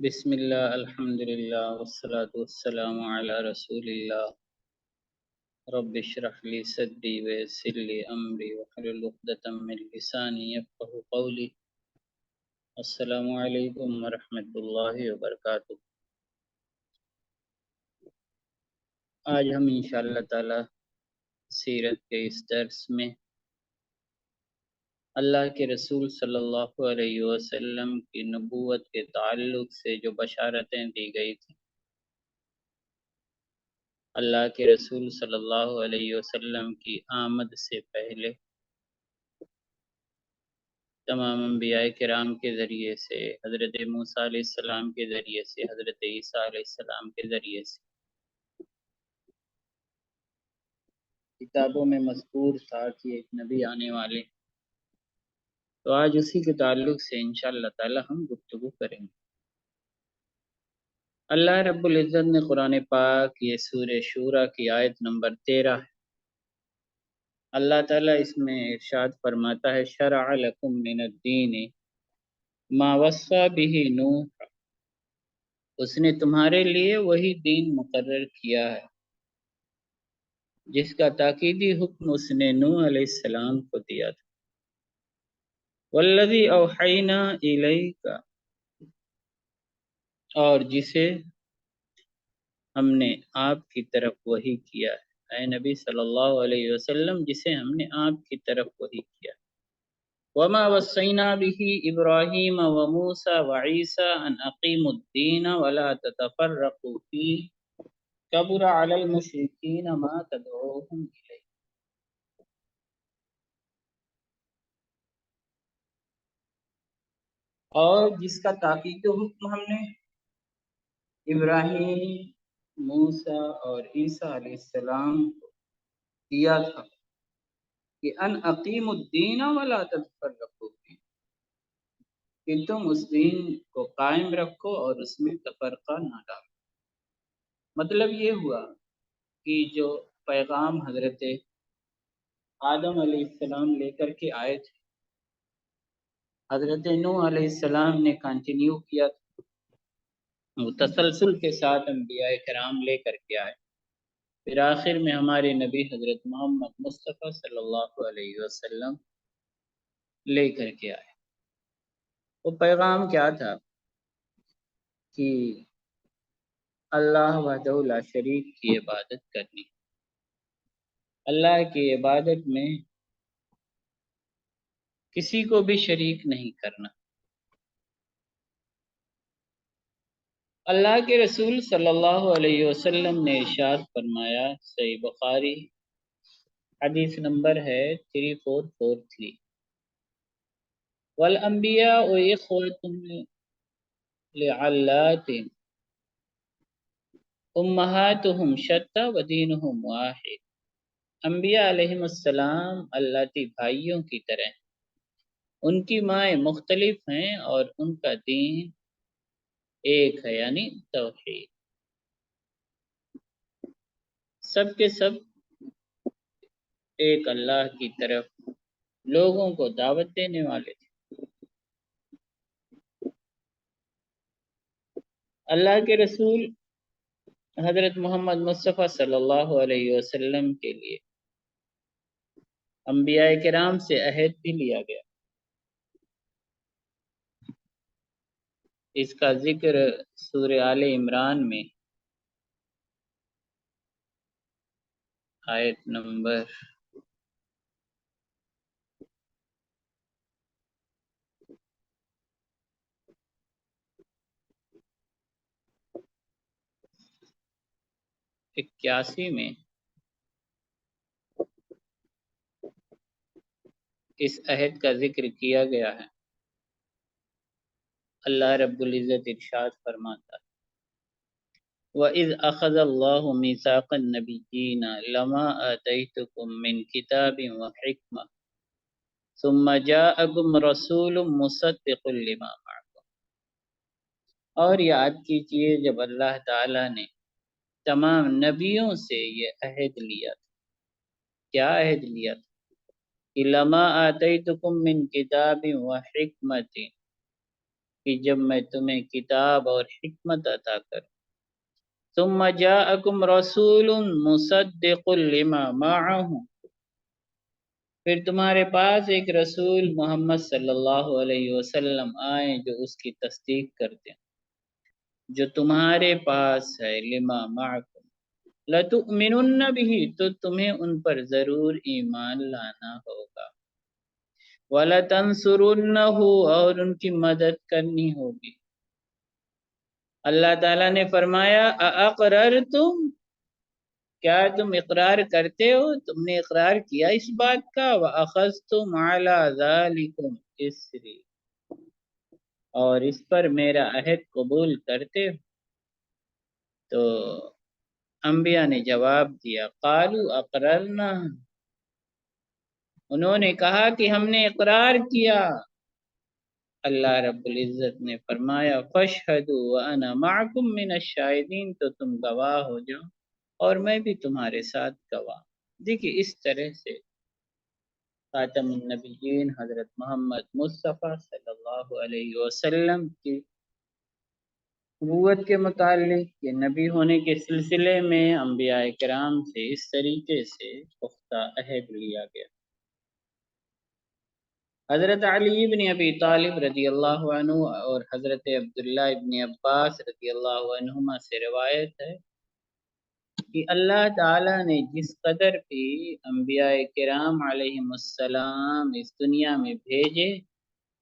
بسم اللہ الحمد للہ والصلاة والسلام علی رسول اللہ رب اشرح لی صدری ویسر لی امری واحلل عقدۃ من لسانی یفقهوا قولی۔ السلام علیکم ورحمۃ اللہ وبرکاتہ۔ آج ہم انشاءاللہ تعالی سیرت کے اس درس میں اللہ کے رسول صلی اللہ علیہ وسلم کی نبوت کے تعلق سے جو بشارتیں دی گئی تھیں، اللہ کے رسول صلی اللہ علیہ وسلم کی آمد سے پہلے تمام انبیاء کرام کے ذریعے سے، حضرت موسیٰ علیہ السلام کے ذریعے سے، حضرت عیسیٰ علیہ السلام کے ذریعے سے کتابوں میں مذکور تھا کہ ایک نبی آنے والے، تو آج اسی کے تعلق سے انشاءاللہ تعالی ہم گفتگو کریں گے۔ اللہ رب العزت نے قرآن پاک یہ سورہ شورى کی آیت نمبر 13 ہے، اللہ تعالیٰ اس میں ارشاد فرماتا ہے شرع لکم من الدین ما وصى به نوح، اس نے تمہارے لیے وہی دین مقرر کیا ہے جس کا تاکیدی حکم اس نے نوح علیہ السلام کو دیا تھا۔ والذی اوحینا الیک، اور جسے ہم نے آپ کی طرف وحی کیا ہے، اے نبی صلی اللہ علیہ وسلم جسے ہم نے آپ کی طرف وحی کیا۔ وما وصینا به ابراہیم وموسیٰ وعیسیٰ ان اقیموا الدین ولا تتفرقوا فیہ کبر علی المشرکین ما تدعوهم الیہ۔ اور جس کا تاکید حکم ہم نے ابراہیم، موسیٰ اور عیسیٰ علیہ السلام کو دیا تھا کہ ان اقیم الدین ولا تتفرقوا فیہ، کہ تم اس دین کو قائم رکھو اور اس میں تفرقہ نہ ڈالو۔ مطلب یہ ہوا کہ جو پیغام حضرت آدم علیہ السلام لے کر کے آئے تھے، حضرت نوح علیہ السلام نے کنٹینیو کیا تھا، وہ تسلسل کے ساتھ انبیاء کرام لے کر کے آئے، پھر آخر میں ہمارے نبی حضرت محمد مصطفیٰ صلی اللہ علیہ وسلم لے کر کے آئے۔ وہ پیغام کیا تھا کہ اللہ وحدہ لا شریک کی عبادت کرنی، اللہ کی عبادت میں کسی کو بھی شریک نہیں کرنا۔ اللہ کے رسول صلی اللہ علیہ وسلم نے ارشاد فرمایا، صحیح بخاری حدیث نمبر ہے 3443، والانبیاء اخوة لعلات امہاتہم شتیٰ ودینہم واحد۔ انبیاء علیہ السلام اللہ بھائیوں کی طرح ہیں، ان کی مائیں مختلف ہیں اور ان کا دین ایک ہے، یعنی توحید۔ سب کے سب ایک اللہ کی طرف لوگوں کو دعوت دینے والے تھے۔ اللہ کے رسول حضرت محمد مصطفیٰ صلی اللہ علیہ وسلم کے لیے انبیاء کرام سے عہد بھی لیا گیا۔ اس کا ذکر سورہ آل عمران میں آیت نمبر 81 میں اس عہد کا ذکر کیا گیا ہے۔ اللہ رب العزت ارشاد فرماتا ہے وَإِذْ أَخَذَ اللَّهُ مِيثَاقَ النَّبِيِّينَ لَمَا آتَيْتُكُم مِّن كِتَابٍ وَحِكْمَةٍ ثُمَّ جَاءَكُمْ رَسُولٌ مُصَدِّقٌ لِّمَا مَعَكُمْ۔ اور یاد کیجئے جب اللہ تعالیٰ نے تمام نبیوں سے یہ عہد لیا تھا۔ کیا عہد لیا تھا؟ کہ لَمَا آتَيْتُكُم مِّن كِتَابٍ وَحِكْمَةٍ، کہ جب میں تمہیں کتاب اور حکمت عطا کروں، ثم جاءکم رسول مصدق لما معہم، پھر تمہارے پاس ایک رسول محمد صلی اللہ علیہ وسلم آئے جو اس کی تصدیق کرتے ہیں جو تمہارے پاس ہے، لما معکم لتؤمنن به، تو تمہیں ان پر ضرور ایمان لانا ہوگا، وَلَتَنْصُرُنَّهُ، اور ان کی مدد کرنی ہوگی۔ اللہ تعالیٰ نے فرمایا اَأَقْرَرْتُمْ، کیا تم اقرار کرتے ہو، تم نے اقرار کیا اس بات کا، وَأَخَذْتُمْ عَلَى ذَلِكُمْ إِصْرِي، اور اس پر میرا عہد قبول کرتے ہو؟ تو انبیاء نے جواب دیا، قالوا اقررنا، انہوں نے کہا کہ ہم نے اقرار کیا۔ اللہ رب العزت نے فرمایا فاشہدوا وانا معکم من الشاہدین، تو تم گواہ ہو جاؤ اور میں بھی تمہارے ساتھ گواہ۔ دیکھیے اس طرح سے خاتم النبیین حضرت محمد مصطفیٰ صلی اللہ علیہ وسلم کی نبوت کے متعلق، کہ نبی ہونے کے سلسلے میں انبیاء کرام سے اس طریقے سے پختہ عہد لیا گیا۔ حضرت علی بن ابی طالب رضی اللہ عنہ اور حضرت عبداللہ ابن عباس رضی اللہ عنہما سے روایت ہے کہ اللہ تعالیٰ نے جس قدر بھی انبیاء کرام علیہم السلام اس دنیا میں بھیجے،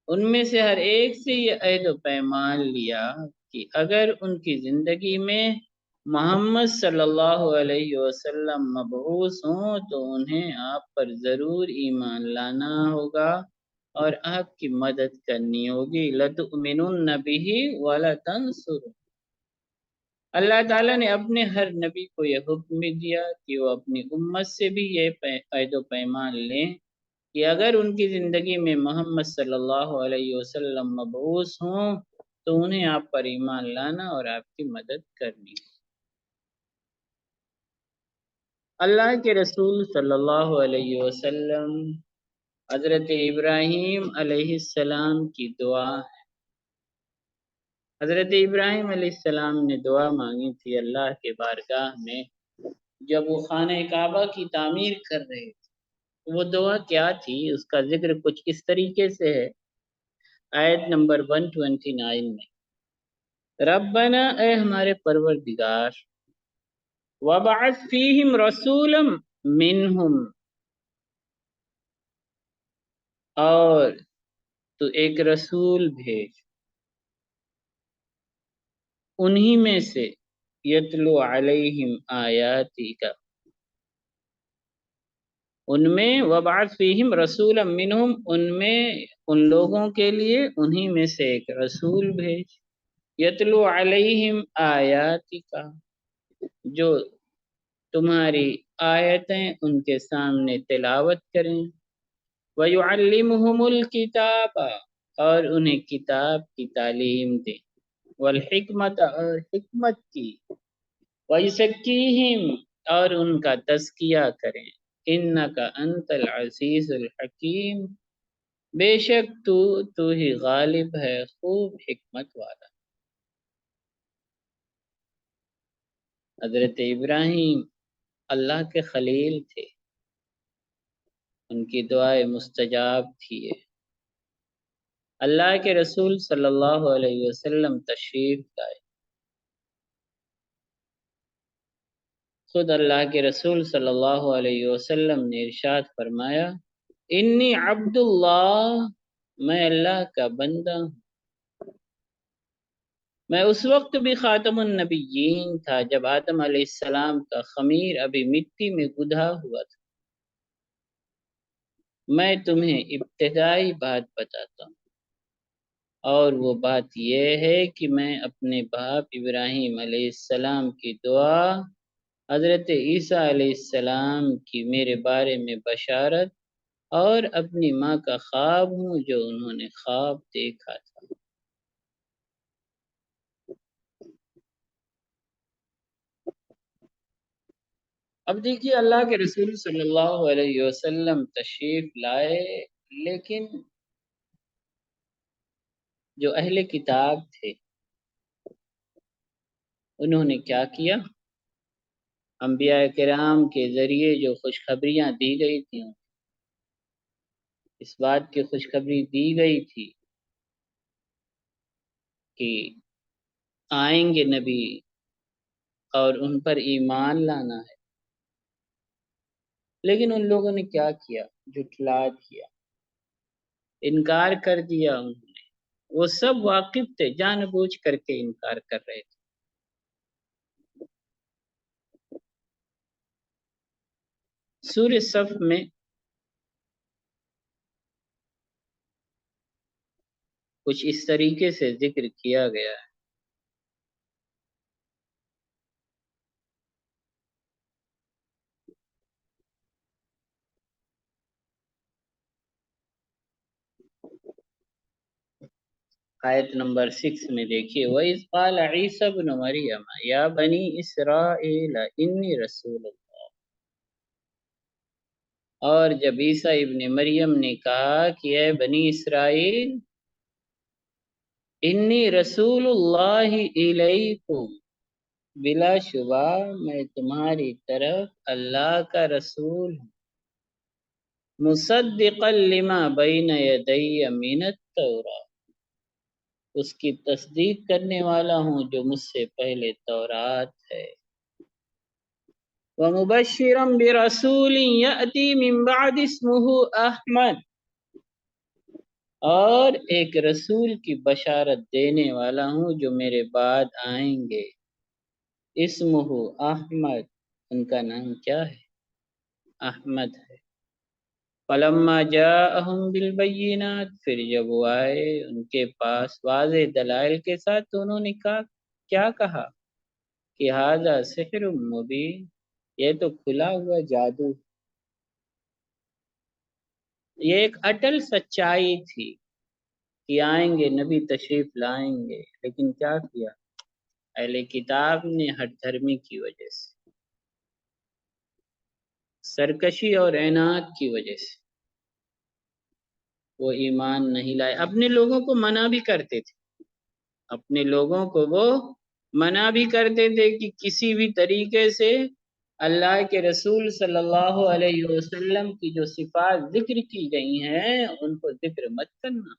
ان میں سے ہر ایک سے یہ عہد و پیمان لیا کہ اگر ان کی زندگی میں محمد صلی اللہ علیہ وسلم مبعوث ہوں تو انہیں آپ پر ضرور ایمان لانا ہوگا اور آپ کی مدد کرنی ہوگی، لَتُؤْمِنُنَّ بِهِ وَلَتَنْصُرُنَّهُ۔ اللہ تعالیٰ نے اپنے ہر نبی کو یہ حکم بھی دیا کہ وہ اپنی امت سے بھی یہ عہد و پیمان لیں کہ اگر ان کی زندگی میں محمد صلی اللہ علیہ وسلم مبعوث ہوں تو انہیں آپ پر ایمان لانا اور آپ کی مدد کرنی۔ اللہ کے رسول صلی اللہ علیہ وسلم حضرت ابراہیم علیہ السلام کی دعا ہے۔ حضرت ابراہیم علیہ السلام نے دعا مانگی تھی اللہ کے بارگاہ میں جب وہ خانہ کعبہ کی تعمیر کر رہے تھے۔ وہ دعا کیا تھی، اس کا ذکر کچھ اس طریقے سے ہے آیت نمبر 129 میں، ربنا، اے ہمارے پروردگار، وَبَعَثْ فِيهِمْ رَسُولًا مِّنْهُمْ، اور تو ایک رسول بھیج انہی میں سے، یتلو علیہم آیاتی کا، ان میں، وَبَعَثْ فِيهِمْ رَسُولًا مِّنْهُمْ، ان میں ان لوگوں کے لیے انہی میں سے ایک رسول بھیج، یتلو علیہم آیاتی کا، جو تمہاری آیتیں ان کے سامنے تلاوت کریں، وَيُعَلِّمُهُمُ الْكِتَابَ، اور انہیں کتاب کی تعلیم دیں، والحکمت، اور حکمت کی، وَيُزَكِّيهِمْ، اور ان کا تزکیہ کریں، إِنَّكَ أَنْتَ الْعَزِيزُ الْحَكِيمُ، بے شک تو ہی غالب ہے، خوب حکمت والا۔ حضرت ابراہیم اللہ کے خلیل تھے، ان کی دعائیں مستجاب تھی۔ اللہ کے رسول صلی اللہ علیہ وسلم تشریف لائے، خود اللہ کے رسول صلی اللہ علیہ وسلم نے ارشاد فرمایا، انی عبد اللہ، میں اللہ کا بندہ ہوں۔ میں اس وقت بھی خاتم النبیین تھا جب آدم علیہ السلام کا خمیر ابھی مٹی میں گدھا ہوا تھا۔ میں تمہیں ابتدائی بات بتاتا ہوں، اور وہ بات یہ ہے کہ میں اپنے باپ ابراہیم علیہ السلام کی دعا، حضرت عیسیٰ علیہ السلام کی میرے بارے میں بشارت، اور اپنی ماں کا خواب ہوں جو انہوں نے خواب دیکھا تھا۔ اب دیکھیے اللہ کے رسول صلی اللہ علیہ وسلم تشریف لائے، لیکن جو اہل کتاب تھے انہوں نے کیا کیا؟ انبیاء کرام کے ذریعے جو خوشخبریاں دی گئی تھیں، اس بات کی خوشخبری دی گئی تھی کہ آئیں گے نبی اور ان پر ایمان لانا ہے، لیکن ان لوگوں نے کیا کیا؟ جھٹلا دیا، انکار کر دیا انہوں نے۔ وہ سب واقف تھے، جان بوجھ کر کے انکار کر رہے تھے۔ سورہ صف میں کچھ اس طریقے سے ذکر کیا گیا ہے۔ آیت نمبر 6 میں دیکھیے، وَإِذْ قَالَ عِيسَى ابْنُ مَرْيَمَ يَا بَنِي إِسْرَائِيلَ إِنِّي رَسُولُ اللَّهِ۔ اور جب عیسیٰ ابن مریم نے کہا کہ اے بنی اسرائیل، انی رسول اللہ الیکم، بلا شبہ میں تمہاری طرف اللہ کا رسول ہوں، مصدقا لما بین یدی من التوراۃ، اس کی تصدیق کرنے والا ہوں جو مجھ سے پہلے تورات ہے، ومبشرا برسول یأتی من بعد اسمہ احمد، اور ایک رسول کی بشارت دینے والا ہوں جو میرے بعد آئیں گے، اسمہ احمد، ان کا نام کیا ہے؟ احمد ہے۔ فلما جاءہم بالبینات، پھر جب وہ آئے ان کے پاس واضح دلائل کے ساتھ تو انہوں نے کیا کہا کہ ھذا سحر مبین، یہ تو کھلا ہوا جادو، یہ ایک اٹل سچائی تھی کہ آئیں گے نبی، تشریف لائیں گے، لیکن کیا کیا اہل کتاب نے؟ ہٹ دھرمی کی وجہ سے، سرکشی اور عناد کی وجہ سے وہ ایمان نہیں لائے۔ اپنے لوگوں کو منع بھی کرتے تھے، اپنے لوگوں کو وہ منع بھی کرتے تھے کہ کسی بھی طریقے سے اللہ کے رسول صلی اللہ علیہ وسلم کی جو صفات ذکر کی گئی ہیں ان کو ذکر مت کرنا،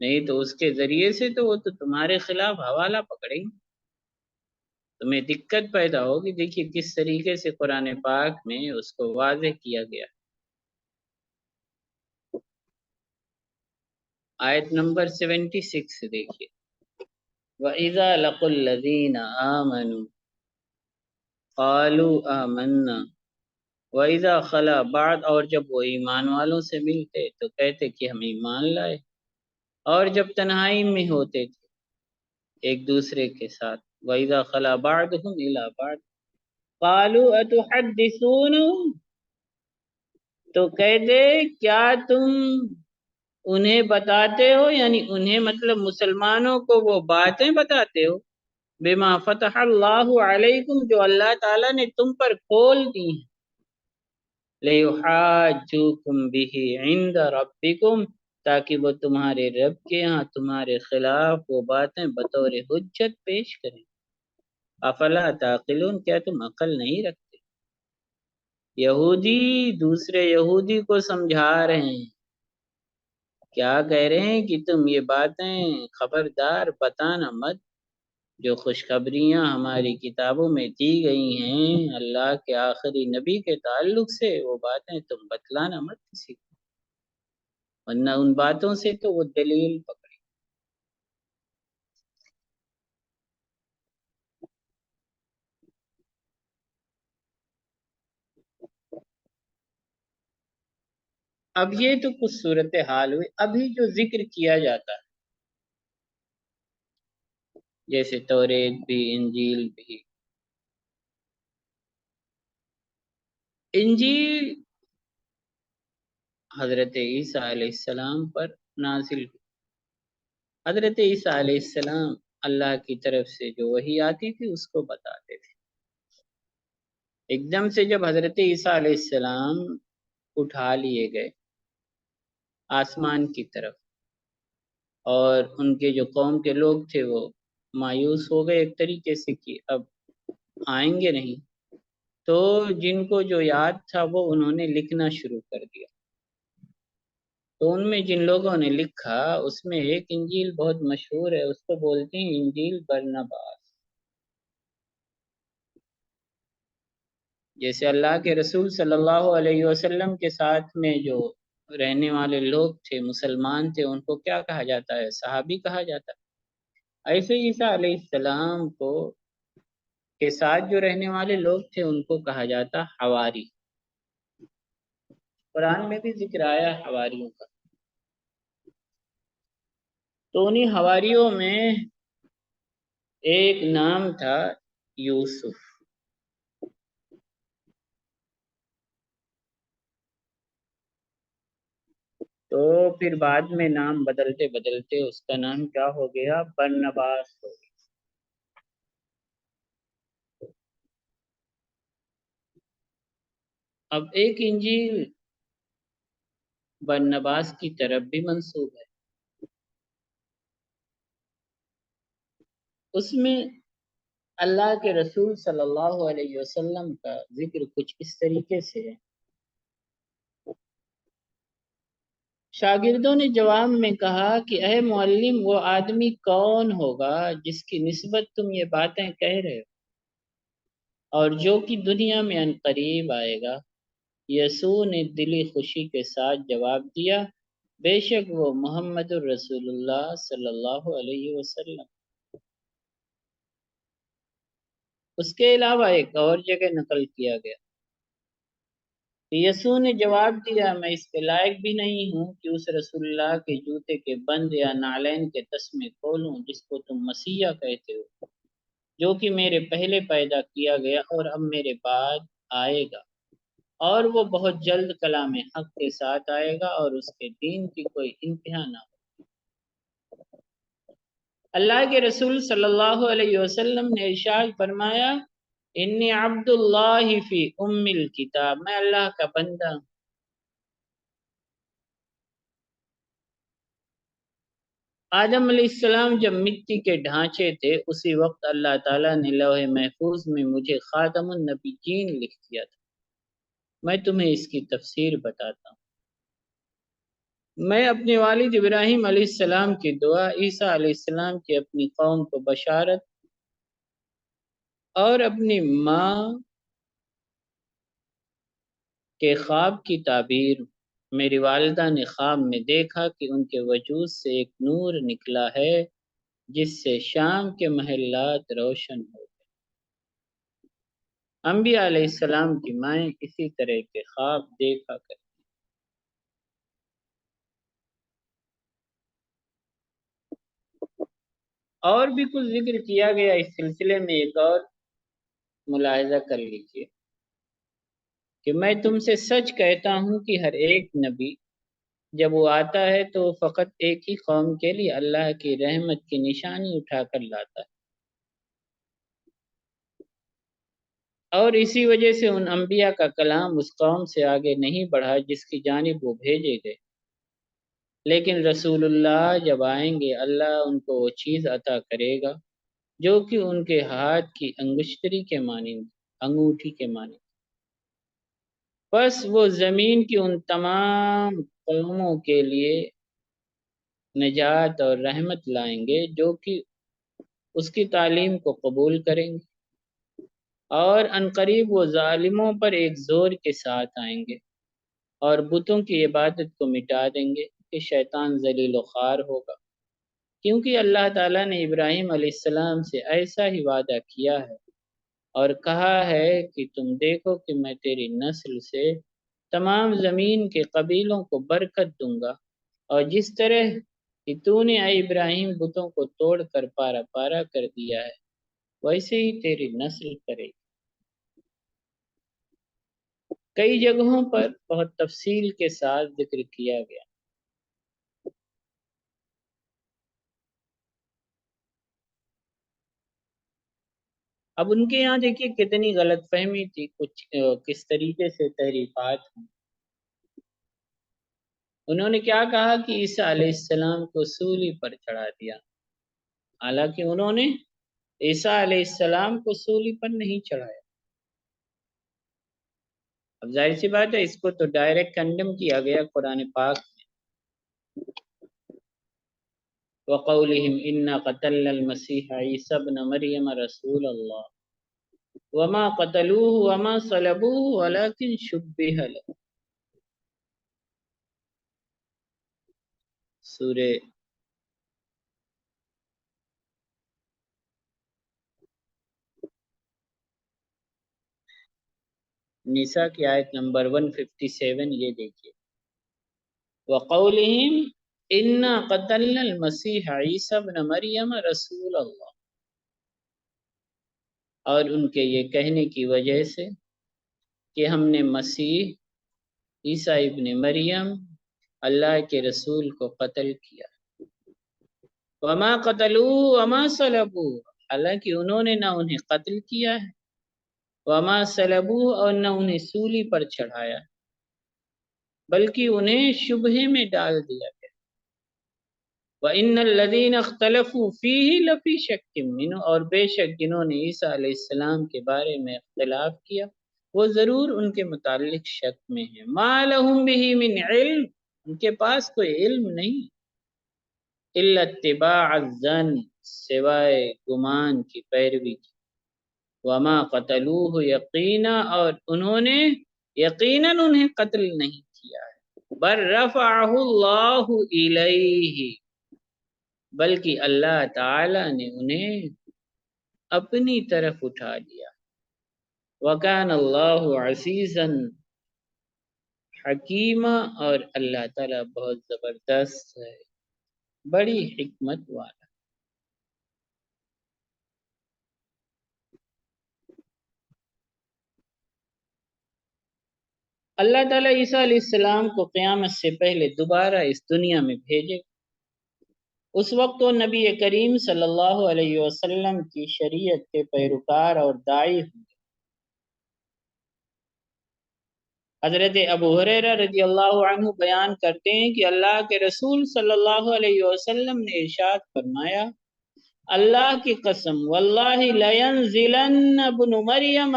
نہیں تو اس کے ذریعے سے تو وہ تو تمہارے خلاف حوالہ پکڑیں گے، تمہیں دقت پیدا ہوگی۔ دیکھیے کس طریقے سے قرآن پاک میں اس کو واضح کیا گیا۔ آیت نمبر 76 دیکھیے، وَإِذَا لَقُوا الَّذِينَ آمَنُوا قَالُوا آمَنَّا وَإِذَا خَلَا بعد، اور جب وہ ایمان والوں سے ملتے تو کہتے کہ ہم ایمان لائے، اور جب تنہائی میں ہوتے تھے ایک دوسرے کے ساتھ، وَإِذَا خَلَا بَعْضُهُمْ إِلَى بَعْضٍ قَالُوا أَتُحَدِّثُونَهُمْ، تو کہتے کیا تم انہیں بتاتے ہو، یعنی انہیں مطلب مسلمانوں کو وہ باتیں بتاتے ہو، بما فتح اللہ علیکم، جو اللہ تعالیٰ نے تم پر کھول دی ہیں، لِيُحَاجُّوكُمْ بِهِ عِنْدَ رَبِّكُمْ، تاکہ وہ تمہارے رب کے ہاں تمہارے خلاف وہ باتیں بطور حجت پیش کریں۔ افلا تعقلون، کیا تم عقل نہیں رکھتے؟ یہودی دوسرے یہودی کو سمجھا رہے ہیں، کیا کہہ رہے ہیں کہ تم یہ باتیں خبردار بتانا مت، جو خوشخبریاں ہماری کتابوں میں دی گئی ہیں اللہ کے آخری نبی کے تعلق سے، وہ باتیں تم بتلانا مت کسی کو، ورنہ ان باتوں سے تو وہ دلیل پکڑے۔ اب یہ تو کچھ صورتحال ہوئی، ابھی جو ذکر کیا جاتا ہے جیسے توریت بھی، انجیل بھی۔ انجیل حضرت عیسیٰ علیہ السلام پر نازل ہوئی۔ حضرت عیسیٰ علیہ السلام اللہ کی طرف سے جو وحی آتی تھی اس کو بتاتے تھے۔ ایک دم سے جب حضرت عیسیٰ علیہ السلام اٹھا لیے گئے آسمان کی طرف، اور ان کے جو قوم کے لوگ تھے وہ مایوس ہو گئے ایک طریقے سے کہ اب آئیں گے نہیں، تو جن کو جو یاد تھا وہ انہوں نے لکھنا شروع کر دیا۔ تو ان میں جن لوگوں نے لکھا اس میں ایک انجیل بہت مشہور ہے، اس کو بولتے ہیں انجیل برنباس۔ جیسے اللہ کے رسول صلی اللہ علیہ وسلم کے ساتھ میں جو رہنے والے لوگ تھے، مسلمان تھے، ان کو کیا کہا جاتا ہے؟ صحابی کہا جاتا ہے۔ ایسے عیسیٰ علیہ السلام کو کے ساتھ جو رہنے والے لوگ تھے ان کو کہا جاتا حواری۔ قرآن میں بھی ذکر آیا حواریوں کا۔ تو انہی حواریوں میں ایک نام تھا یوسف۔ تو پھر بعد میں نام بدلتے بدلتے اس کا نام کیا ہو گیا؟ برنباس ہو گیا۔ اب ایک انجیل برنباس کی طرف بھی منسوب ہے، اس میں اللہ کے رسول صلی اللہ علیہ وسلم کا ذکر کچھ اس طریقے سے ہے۔ شاگردوں نے جواب میں کہا کہ اے معلم، وہ آدمی کون ہوگا جس کی نسبت تم یہ باتیں کہہ رہے ہو اور جو کہ دنیا میں عنقریب آئے گا؟ یسوع نے دلی خوشی کے ساتھ جواب دیا، بے شک وہ محمد الرسول اللہ صلی اللہ علیہ وسلم۔ اس کے علاوہ ایک اور جگہ نقل کیا گیا، یسوع نے جواب دیا، میں اس کے لائق بھی نہیں ہوں کہ اس رسول اللہ کے جوتے کے بند یا نعلین کے تسمے کھولوں جس کو تم مسیح کہتے ہو، جو کہ میرے پہلے پیدا کیا گیا اور اب میرے بعد آئے گا، اور وہ بہت جلد کلام حق کے ساتھ آئے گا اور اس کے دین کی کوئی انتہا نہ ہو۔ اللہ کے رسول صلی اللہ علیہ وسلم نے ارشاد فرمایا، انی عبد اللہ فی ام الکتاب، میں اللہ کا بندہ ہوں۔ آدم علیہ السلام جب مٹی کے ڈھانچے تھے اسی وقت اللہ تعالیٰ نے لوح محفوظ میں مجھے خاتم النبیین لکھ دیا تھا۔ میں تمہیں اس کی تفسیر بتاتا ہوں۔ میں اپنے والد ابراہیم علیہ السلام کی دعا، عیسیٰ علیہ السلام کی اپنی قوم کو بشارت اور اپنی ماں کے خواب کی تعبیر۔ میری والدہ نے خواب میں دیکھا کہ ان کے وجود سے ایک نور نکلا ہے جس سے شام کے محلات روشن ہو گئے۔ انبیاء علیہ السلام کی مائیں اسی طرح کے خواب دیکھا کرتی۔ اور بھی کچھ ذکر کیا گیا اس سلسلے میں، ایک اور ملاحظہ کر لیجیے کہ میں تم سے سچ کہتا ہوں کہ ہر ایک نبی جب وہ آتا ہے تو وہ فقط ایک ہی قوم کے لیے اللہ کی رحمت کی نشانی اٹھا کر لاتا ہے، اور اسی وجہ سے ان انبیاء کا کلام اس قوم سے آگے نہیں بڑھا جس کی جانب وہ بھیجے گئے، لیکن رسول اللہ جب آئیں گے اللہ ان کو وہ چیز عطا کرے گا جو کہ ان کے ہاتھ کی انگشتری کے مانند، انگوٹھی کے مانند۔ بس وہ زمین کی ان تمام قوموں کے لیے نجات اور رحمت لائیں گے جو کہ اس کی تعلیم کو قبول کریں گے، اور عنقریب وہ ظالموں پر ایک زور کے ساتھ آئیں گے اور بتوں کی عبادت کو مٹا دیں گے کہ شیطان ذلیل و خوار ہوگا، کیونکہ اللہ تعالیٰ نے ابراہیم علیہ السلام سے ایسا ہی وعدہ کیا ہے اور کہا ہے کہ تم دیکھو کہ میں تیری نسل سے تمام زمین کے قبیلوں کو برکت دوں گا، اور جس طرح کہ تو نے اے ابراہیم بتوں کو توڑ کر پارا پارا کر دیا ہے ویسے ہی تیری نسل کرے گی۔ کئی جگہوں پر بہت تفصیل کے ساتھ ذکر کیا گیا۔ اب ان کے یہاں دیکھیے کتنی غلط فہمی تھی، کچھ کس طریقے سے تحریفات ہیں۔ انہوں نے کیا کہا کہ عیسیٰ علیہ السلام کو سولی پر چڑھا دیا، حالانکہ انہوں نے عیسیٰ علیہ السلام کو سولی پر نہیں چڑھایا۔ اب ظاہر سی بات ہے اس کو تو ڈائریکٹ کنڈم کیا گیا قرآن پاک میں، وَقَوْلِهِمْ إِنَّا قَتَلْنَا الْمَسِيحَ عِيسَى ابْنَ مَرْيَمَ رَسُولَ اللَّهِ وَمَا قَتَلُوهُ وَمَا صَلَبُوهُ وَلَكِنْ شُبِّهَ لَهُمْ۔ سورہ نساء کی آیت نمبر 157 یہ دیکھیے، وَقَوْلِهِمْ إِنَّا قَتَلْنَا الْمَسِيحَ عِيسَى ابْنَ مَرْيَمَ رَسُولَ اللَّهِ، اور ان کے یہ کہنے کی وجہ سے کہ ہم نے مسیح عیسیٰ ابن مریم اللہ کے رسول کو قتل کیا، وما قتلوه وما صلبوه، حالانکہ انہوں نے نہ انہیں قتل کیا ہے، وما صلبوه اور نہ انہیں سولی پر چڑھایا، بلکہ انہیں شبہے میں ڈال دیا گیا۔ وَإِنَّ الَّذِينَ اخْتَلَفُوا فِيهِ لَفِي شَكٍّ مِّنْهُ، اور بے شک جنہوں نے عیسیٰ علیہ السلام کے بارے میں اختلاف کیا وہ ضرور ان کے متعلق شک میں ہیں، مَا لَهُم بِهِ مِنْ علم، ان کے پاس کوئی علم نہیں، إِلَّا اتِّبَاعَ الظَّنِّ، سوائے گمان کی پیروی کی، وَمَا قَتَلُوهُ یقینا، اور انہوں نے یقیناً انہیں قتل نہیں کیا ہے، بل رفعہ اللہ الیہ، بلکہ اللہ تعالی نے انہیں اپنی طرف اٹھا لیا، وَكَانَ اللَّهُ عَزِيزًا حَكِيمًا، اور اللہ تعالی بہت زبردست ہے، بڑی حکمت والا۔ اللہ تعالیٰ عیسیٰ علیہ السلام کو قیامت سے پہلے دوبارہ اس دنیا میں بھیجے، اس وقت وہ نبی کریم صلی اللہ علیہ وسلم کی شریعت کے پیروکار اور داعی ہوں گے۔ حضرت ابو ہریرہ رضی اللہ عنہ بیان کرتے ہیں کہ اللہ کے رسول صلی اللہ علیہ وسلم نے ارشاد فرمایا، اللہ کی قسم، واللہ لینزلن ابن مریم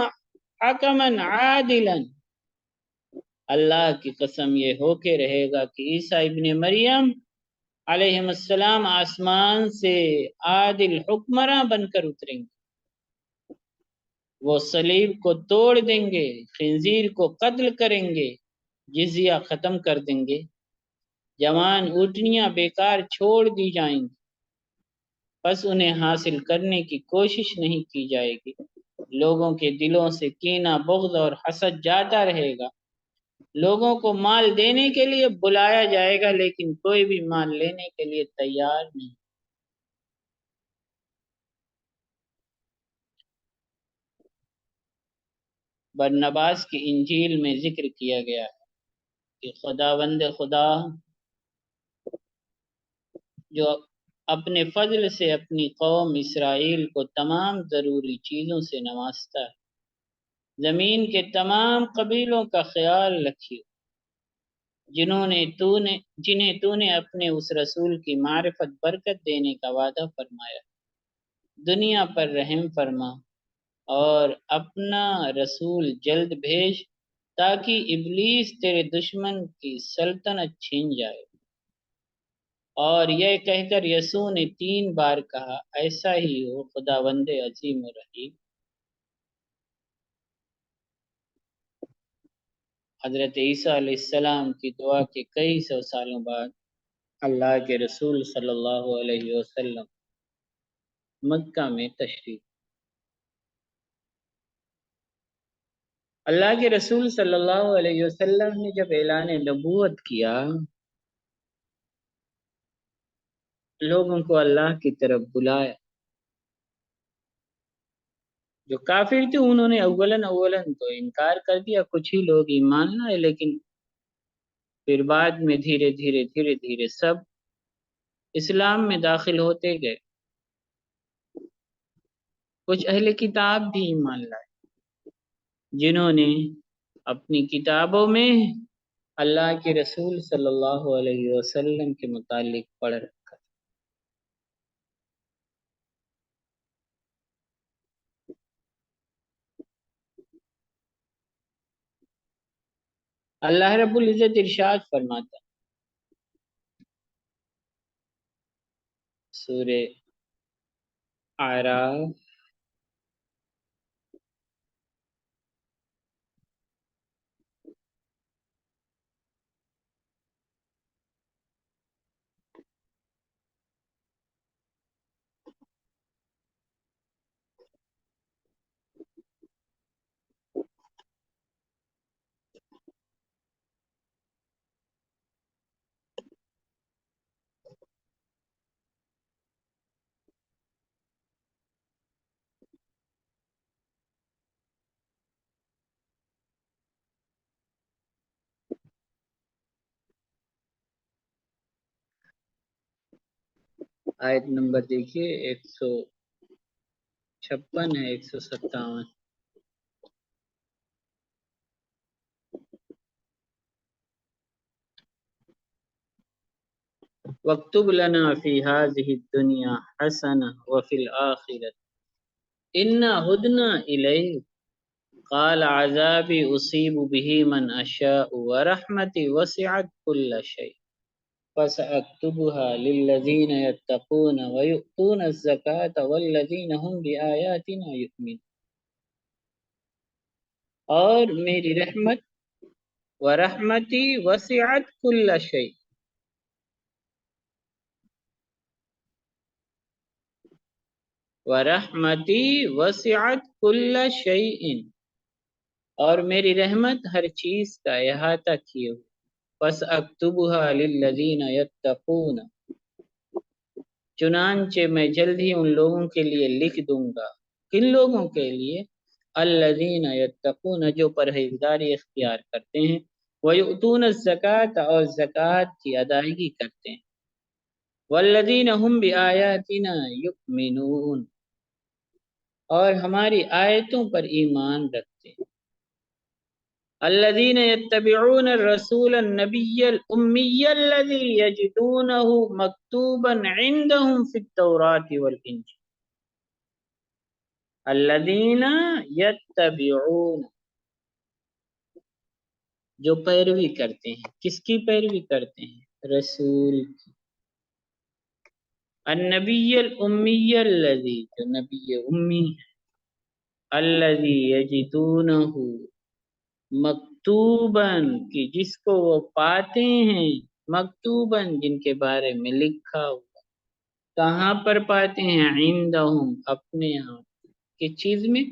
حکما عادلا، اللہ کی قسم یہ ہو کے رہے گا کہ عیسیٰ ابن مریم علیہ السلام آسمان سے عادل حکمراں بن کر اتریں گے، وہ صلیب کو توڑ دیں گے، خنزیر کو قتل کریں گے، جزیہ ختم کر دیں گے، جوان اونٹنیاں بیکار چھوڑ دی جائیں گی، بس انہیں حاصل کرنے کی کوشش نہیں کی جائے گی، لوگوں کے دلوں سے کینہ، بغض اور حسد جاتا رہے گا، لوگوں کو مال دینے کے لیے بلایا جائے گا لیکن کوئی بھی مال لینے کے لیے تیار نہیں۔ برنباس کی انجیل میں ذکر کیا گیا ہے کہ خداوند خدا جو اپنے فضل سے اپنی قوم اسرائیل کو تمام ضروری چیزوں سے نوازتا ہے، زمین کے تمام قبیلوں کا خیال رکھیے جنہیں تو نے اپنے اس رسول کی معرفت برکت دینے کا وعدہ فرمایا، دنیا پر رحم فرما اور اپنا رسول جلد بھیج تاکہ ابلیس تیرے دشمن کی سلطنت چھین جائے۔ اور یہ کہہ کر یسوع نے 3 بار کہا، ایسا ہی ہو خداوند عظیم و رحیم۔ حضرت عیسیٰ علیہ السلام کی دعا کے کئی سو سالوں بعد اللہ کے رسول صلی اللہ علیہ وسلم مکہ میں تشریف، اللہ کے رسول صلی اللہ علیہ وسلم نے جب اعلان نبوت کیا، لوگوں کو اللہ کی طرف بلایا، جو کافر تھے انہوں نے اولاً تو انکار کر دیا، کچھ ہی لوگ ایمان لائے، لیکن پھر بعد میں دھیرے دھیرے سب اسلام میں داخل ہوتے گئے، کچھ اہل کتاب بھی ایمان لائے جنہوں نے اپنی کتابوں میں اللہ کے رسول صلی اللہ علیہ وسلم کے متعلق پڑھ رکھا۔ اللہ رب العزت ارشاد فرماتا سورہ اعراف آیت نمبر دیکھیے 156 ہے 157۔ وَاكْتُبْ لَنَا فِي هَذِهِ الدُّنْيَا حَسَنَةً وَفِي الْآخِرَةِ إِنَّا هُدْنَا إِلَيْكَ قَالَ عَذَابِي أُصِيبُ بِهِ مَنْ أَشَاءُ وَرَحْمَتِي وَسِعَتْ كُلَّ شَيْءٍ فَسَأَكْتُبُهَا لِلَّذِينَ يَتَّقُونَ وَيُؤْتُونَ الزَّكَاةَ وَالَّذِينَ هُمْ بِآيَاتِنَا يُؤْمِنُونَ۔ اور میری رحمت وَرَحْمَتِي وَسِعَتْ كُلَّ شَيْءٍ، وَرَحْمَتِي وَسِعَتْ كُلَّ شَيْءٍ، اور میری رحمت ہر چیز کا احاطہ کیے ہوئے۔ فَسَأَكْتُبُهَا لِلَّذِينَ يَتَّقُونَ، چنانچہ میں جلد ہی ان لوگوں کے لیے لکھ دوں گا۔ کن لوگوں کے لیے؟ الذین یتقون، جو پرہیزگاری اختیار کرتے ہیں، ویؤتون الزکاۃ، اور زکوٰۃ کی ادائیگی کرتے ہیں، والذین هم بآیاتنا یؤمنون، اور ہماری آیتوں پر ایمان رکھتے ہیں۔ الذین یتبعون الرسول النبی الامی الذی یجدونہ مکتوبا عندهم فی التوراۃ والانجیل۔ الذین یتبعون، جو پیروی کرتے ہیں، کس کی پیروی کرتے ہیں؟ رسول کی۔ النبی الامی الذی، جو نبی امی ہے، الذی یجدونہ، مکتوباً، کی جس کو وہ پاتے ہیں، مکتوباً، جن کے بارے میں لکھا ہوا۔ کہاں پر پاتے ہیں؟ عندہم، اپنے یہاں، کس چیز میں؟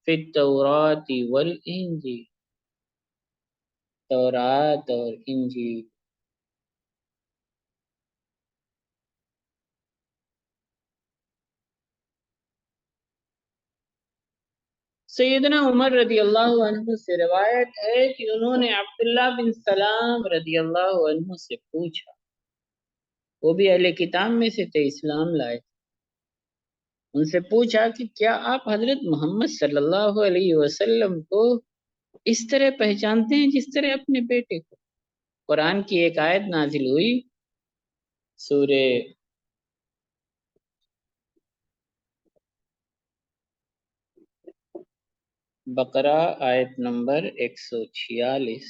فی التوراۃ والانجیل، تورات اور انجیل۔ سیدنا عمر رضی اللہ عنہ سے روایت ہے کہ انہوں نے عبداللہ بن سلام رضی اللہ عنہ سے پوچھا، وہ بھی اہل کتاب میں سے تھے، اسلام لائے، ان سے پوچھا کہ کیا آپ حضرت محمد صلی اللہ علیہ وسلم کو اس طرح پہچانتے ہیں جس طرح اپنے بیٹے کو؟ قرآن کی ایک آیت نازل ہوئی، سورہ بقرہ آیت نمبر 146۔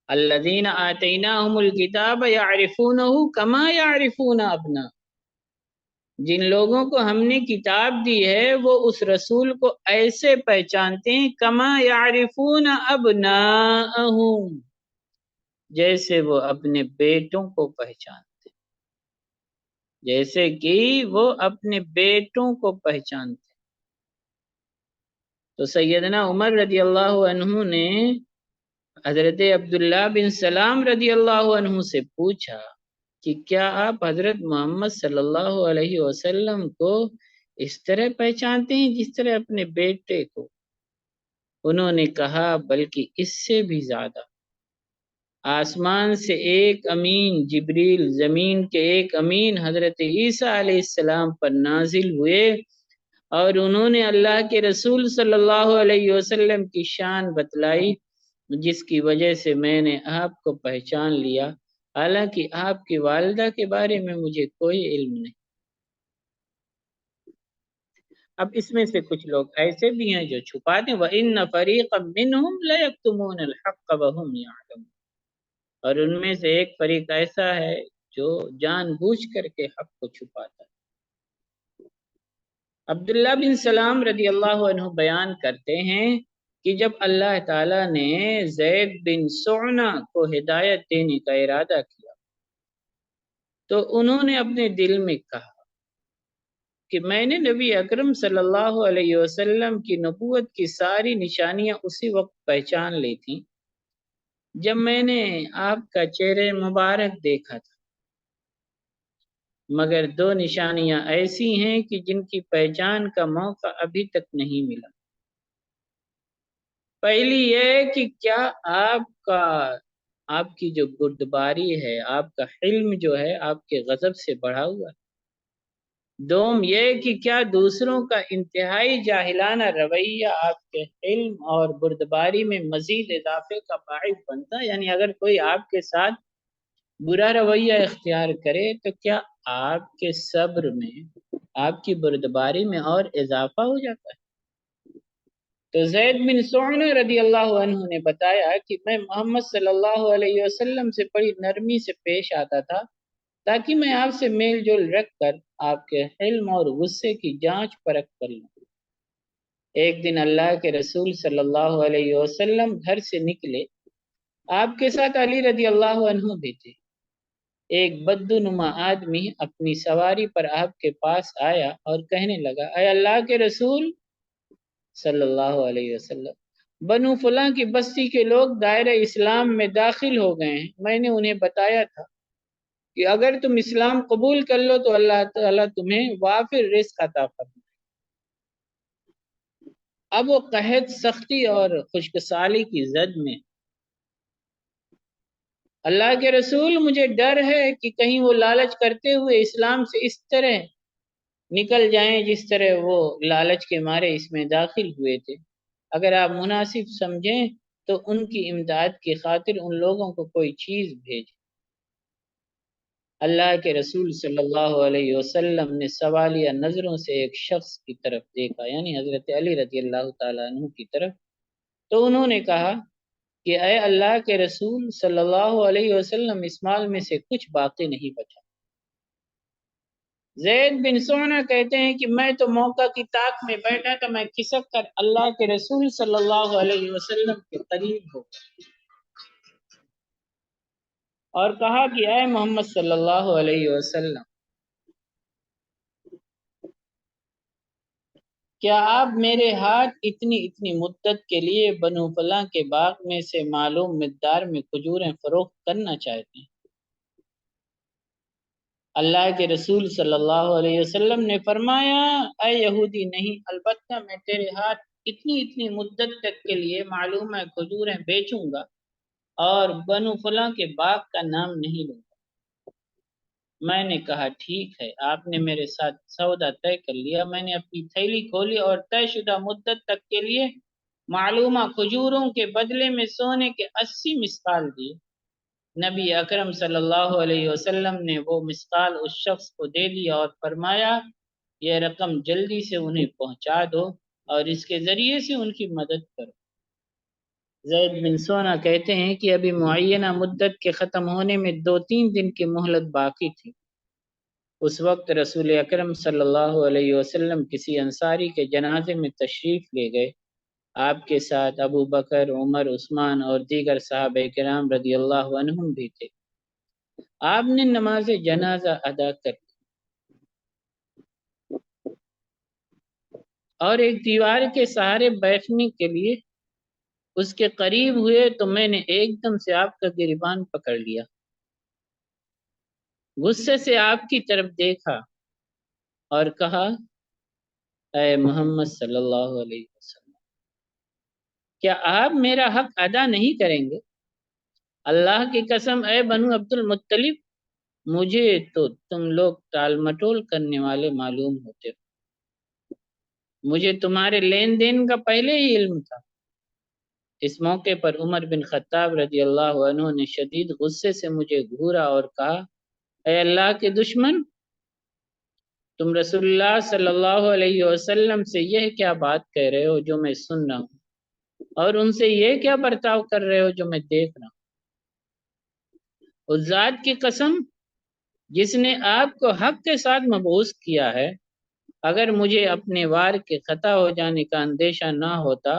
الذین آتیناہم الکتاب یعرفونہ کما یعرفون ابناءہم، جن لوگوں کو ہم نے کتاب دی ہے وہ اس رسول کو ایسے پہچانتے ہیں، کما یعرفون ابناءہم، جیسے وہ اپنے بیٹوں کو پہچانتے، جیسے کہ وہ اپنے بیٹوں کو پہچانتے۔ تو سیدنا عمر رضی اللہ عنہ نے حضرت عبداللہ بن سلام رضی اللہ عنہ سے پوچھا کہ کیا آپ حضرت محمد صلی اللہ علیہ وسلم کو اس طرح پہچانتے ہیں جس طرح اپنے بیٹے کو؟ انہوں نے کہا بلکہ اس سے بھی زیادہ۔ آسمان سے ایک امین جبریل، زمین کے ایک امین حضرت عیسیٰ علیہ السلام پر نازل ہوئے، اور انہوں نے اللہ کے رسول صلی اللہ علیہ وسلم کی شان بتلائی، جس کی وجہ سے میں نے آپ کو پہچان لیا، حالانکہ آپ کی والدہ کے بارے میں مجھے کوئی علم نہیں۔ اب اس میں سے کچھ لوگ ایسے بھی ہیں جو چھپاتے ہیں، وَإِنَّ فَرِيقًا مِّنْهُمْ لَيَكْتُمُونَ الْحَقَّ وَهُمْ يَعْلَمُونَ، اور ان میں سے ایک فریق ایسا ہے جو جان بوجھ کر کے حق کو چھپاتا ہے۔ عبداللہ بن سلام رضی اللہ عنہ بیان کرتے ہیں کہ جب اللہ تعالیٰ نے زید بن سعنہ کو ہدایت دینے کا ارادہ کیا تو انہوں نے اپنے دل میں کہا کہ میں نے نبی اکرم صلی اللہ علیہ وسلم کی نبوت کی ساری نشانیاں اسی وقت پہچان لی تھیں جب میں نے آپ کا چہرہ مبارک دیکھا تھا، مگر دو نشانیاں ایسی ہیں کہ جن کی پہچان کا موقع ابھی تک نہیں ملا۔ پہلی یہ کہ کیا آپ کی جو بردباری ہے، آپ کا حلم جو ہے آپ کے غضب سے بڑھا ہوا ہے۔ دوم یہ کہ کیا دوسروں کا انتہائی جاہلانہ رویہ آپ کے حلم اور بردباری میں مزید اضافے کا باعث بنتا ہے، یعنی اگر کوئی آپ کے ساتھ برا رویہ اختیار کرے تو کیا آپ کے صبر میں، آپ کی بردباری میں اور اضافہ ہو جاتا ہے؟ تو زید بن سعنہ رضی اللہ عنہ نے بتایا کہ میں محمد صلی اللہ علیہ وسلم سے بڑی نرمی سے پیش آتا تھا تاکہ میں آپ سے میل جول رکھ کر آپ کے حلم اور غصے کی جانچ پرکھ کر لوں۔ ایک دن اللہ کے رسول صلی اللہ علیہ وسلم گھر سے نکلے، آپ کے ساتھ علی رضی اللہ عنہ بھی تھے۔ ایک بدو نما آدمی اپنی سواری پر آپ کے پاس آیا اور کہنے لگا، اے اللہ کے رسول صلی اللہ علیہ وسلم، بنو فلاں کی بستی کے لوگ دائرہ اسلام میں داخل ہو گئے ہیں۔ میں نے انہیں بتایا تھا کہ اگر تم اسلام قبول کر لو تو اللہ تعالیٰ تمہیں وافر رزق عطا فرمائے۔ اب وہ قحط، سختی اور خشک سالی کی زد میں، اللہ کے رسول مجھے ڈر ہے کہ کہیں وہ لالچ کرتے ہوئے اسلام سے اس طرح نکل جائیں جس طرح وہ لالچ کے مارے اس میں داخل ہوئے تھے۔ اگر آپ مناسب سمجھیں تو ان کی امداد کی خاطر ان لوگوں کو کوئی چیز بھیج۔ اللہ کے رسول صلی اللہ علیہ وسلم نے سوالیہ نظروں سے ایک شخص کی طرف دیکھا، یعنی حضرت علی رضی اللہ تعالیٰ عنہ کی طرف، تو انہوں نے کہا کہ اے اللہ کے رسول صلی اللہ علیہ وسلم، اس مال میں سے کچھ باقی نہیں بچا۔ زید بن سعنہ کہتے ہیں کہ میں تو موقع کی طاق میں بیٹھا تھا، میں کھسک کر اللہ کے رسول صلی اللہ علیہ وسلم کے قریب ہو اور کہا کہ اے محمد صلی اللہ علیہ وسلم، کیا آپ میرے ہاتھ اتنی مدت کے لیے بنو فلاں کے باغ میں سے معلوم مقدار میں کھجوریں فروخت کرنا چاہتے ہیں؟ اللہ کے رسول صلی اللہ علیہ وسلم نے فرمایا، اے یہودی، نہیں، البتہ میں تیرے ہاتھ اتنی مدت تک کے لیے معلوم ہے کھجوریں بیچوں گا اور بنو فلاں کے باغ کا نام نہیں لوں گا۔ میں نے کہا ٹھیک ہے، آپ نے میرے ساتھ سودا طے کر لیا۔ میں نے اپنی تھیلی کھولی اور طے شدہ مدت تک کے لیے معلومہ کھجوروں کے بدلے میں سونے کے 80 مثقال دیے۔ نبی اکرم صلی اللہ علیہ وسلم نے وہ مثقال اس شخص کو دے دیا اور فرمایا، یہ رقم جلدی سے انہیں پہنچا دو اور اس کے ذریعے سے ان کی مدد کرو۔ زید بن سونا کہتے ہیں کہ ابھی معینہ مدت کے ختم ہونے میں 2-3 دن کی مہلت باقی تھی۔ اس وقت رسول اکرم صلی اللہ علیہ وسلم کسی انصاری کے جنازے میں تشریف لے گئے۔ آپ کے ساتھ ابو بکر، عمر، عثمان اور دیگر صحابہ کرام رضی اللہ عنہم بھی تھے۔ آپ نے نماز جنازہ ادا کر اور ایک دیوار کے سہارے بیٹھنے کے لیے اس کے قریب ہوئے تو میں نے ایک دم سے آپ کا گریبان پکڑ لیا، غصے سے آپ کی طرف دیکھا اور کہا، اے محمد صلی اللہ علیہ وسلم، کیا آپ میرا حق ادا نہیں کریں گے؟ اللہ کی قسم اے بنو عبد المطلب، مجھے تو تم لوگ ٹال مٹول کرنے والے معلوم ہوتے ہو، مجھے تمہارے لین دین کا پہلے ہی علم تھا۔ اس موقع پر عمر بن خطاب رضی اللہ عنہ نے شدید غصے سے مجھے گھورا اور کہا، اے اللہ کے دشمن، تم رسول اللہ صلی اللہ علیہ وسلم سے یہ کیا بات کہہ رہے ہو جو میں سن رہا ہوں، اور ان سے یہ کیا برتاؤ کر رہے ہو جو میں دیکھ رہا ہوں؟ اس ذات کی قسم جس نے آپ کو حق کے ساتھ مبعوث کیا ہے، اگر مجھے اپنے وار کے خطا ہو جانے کا اندیشہ نہ ہوتا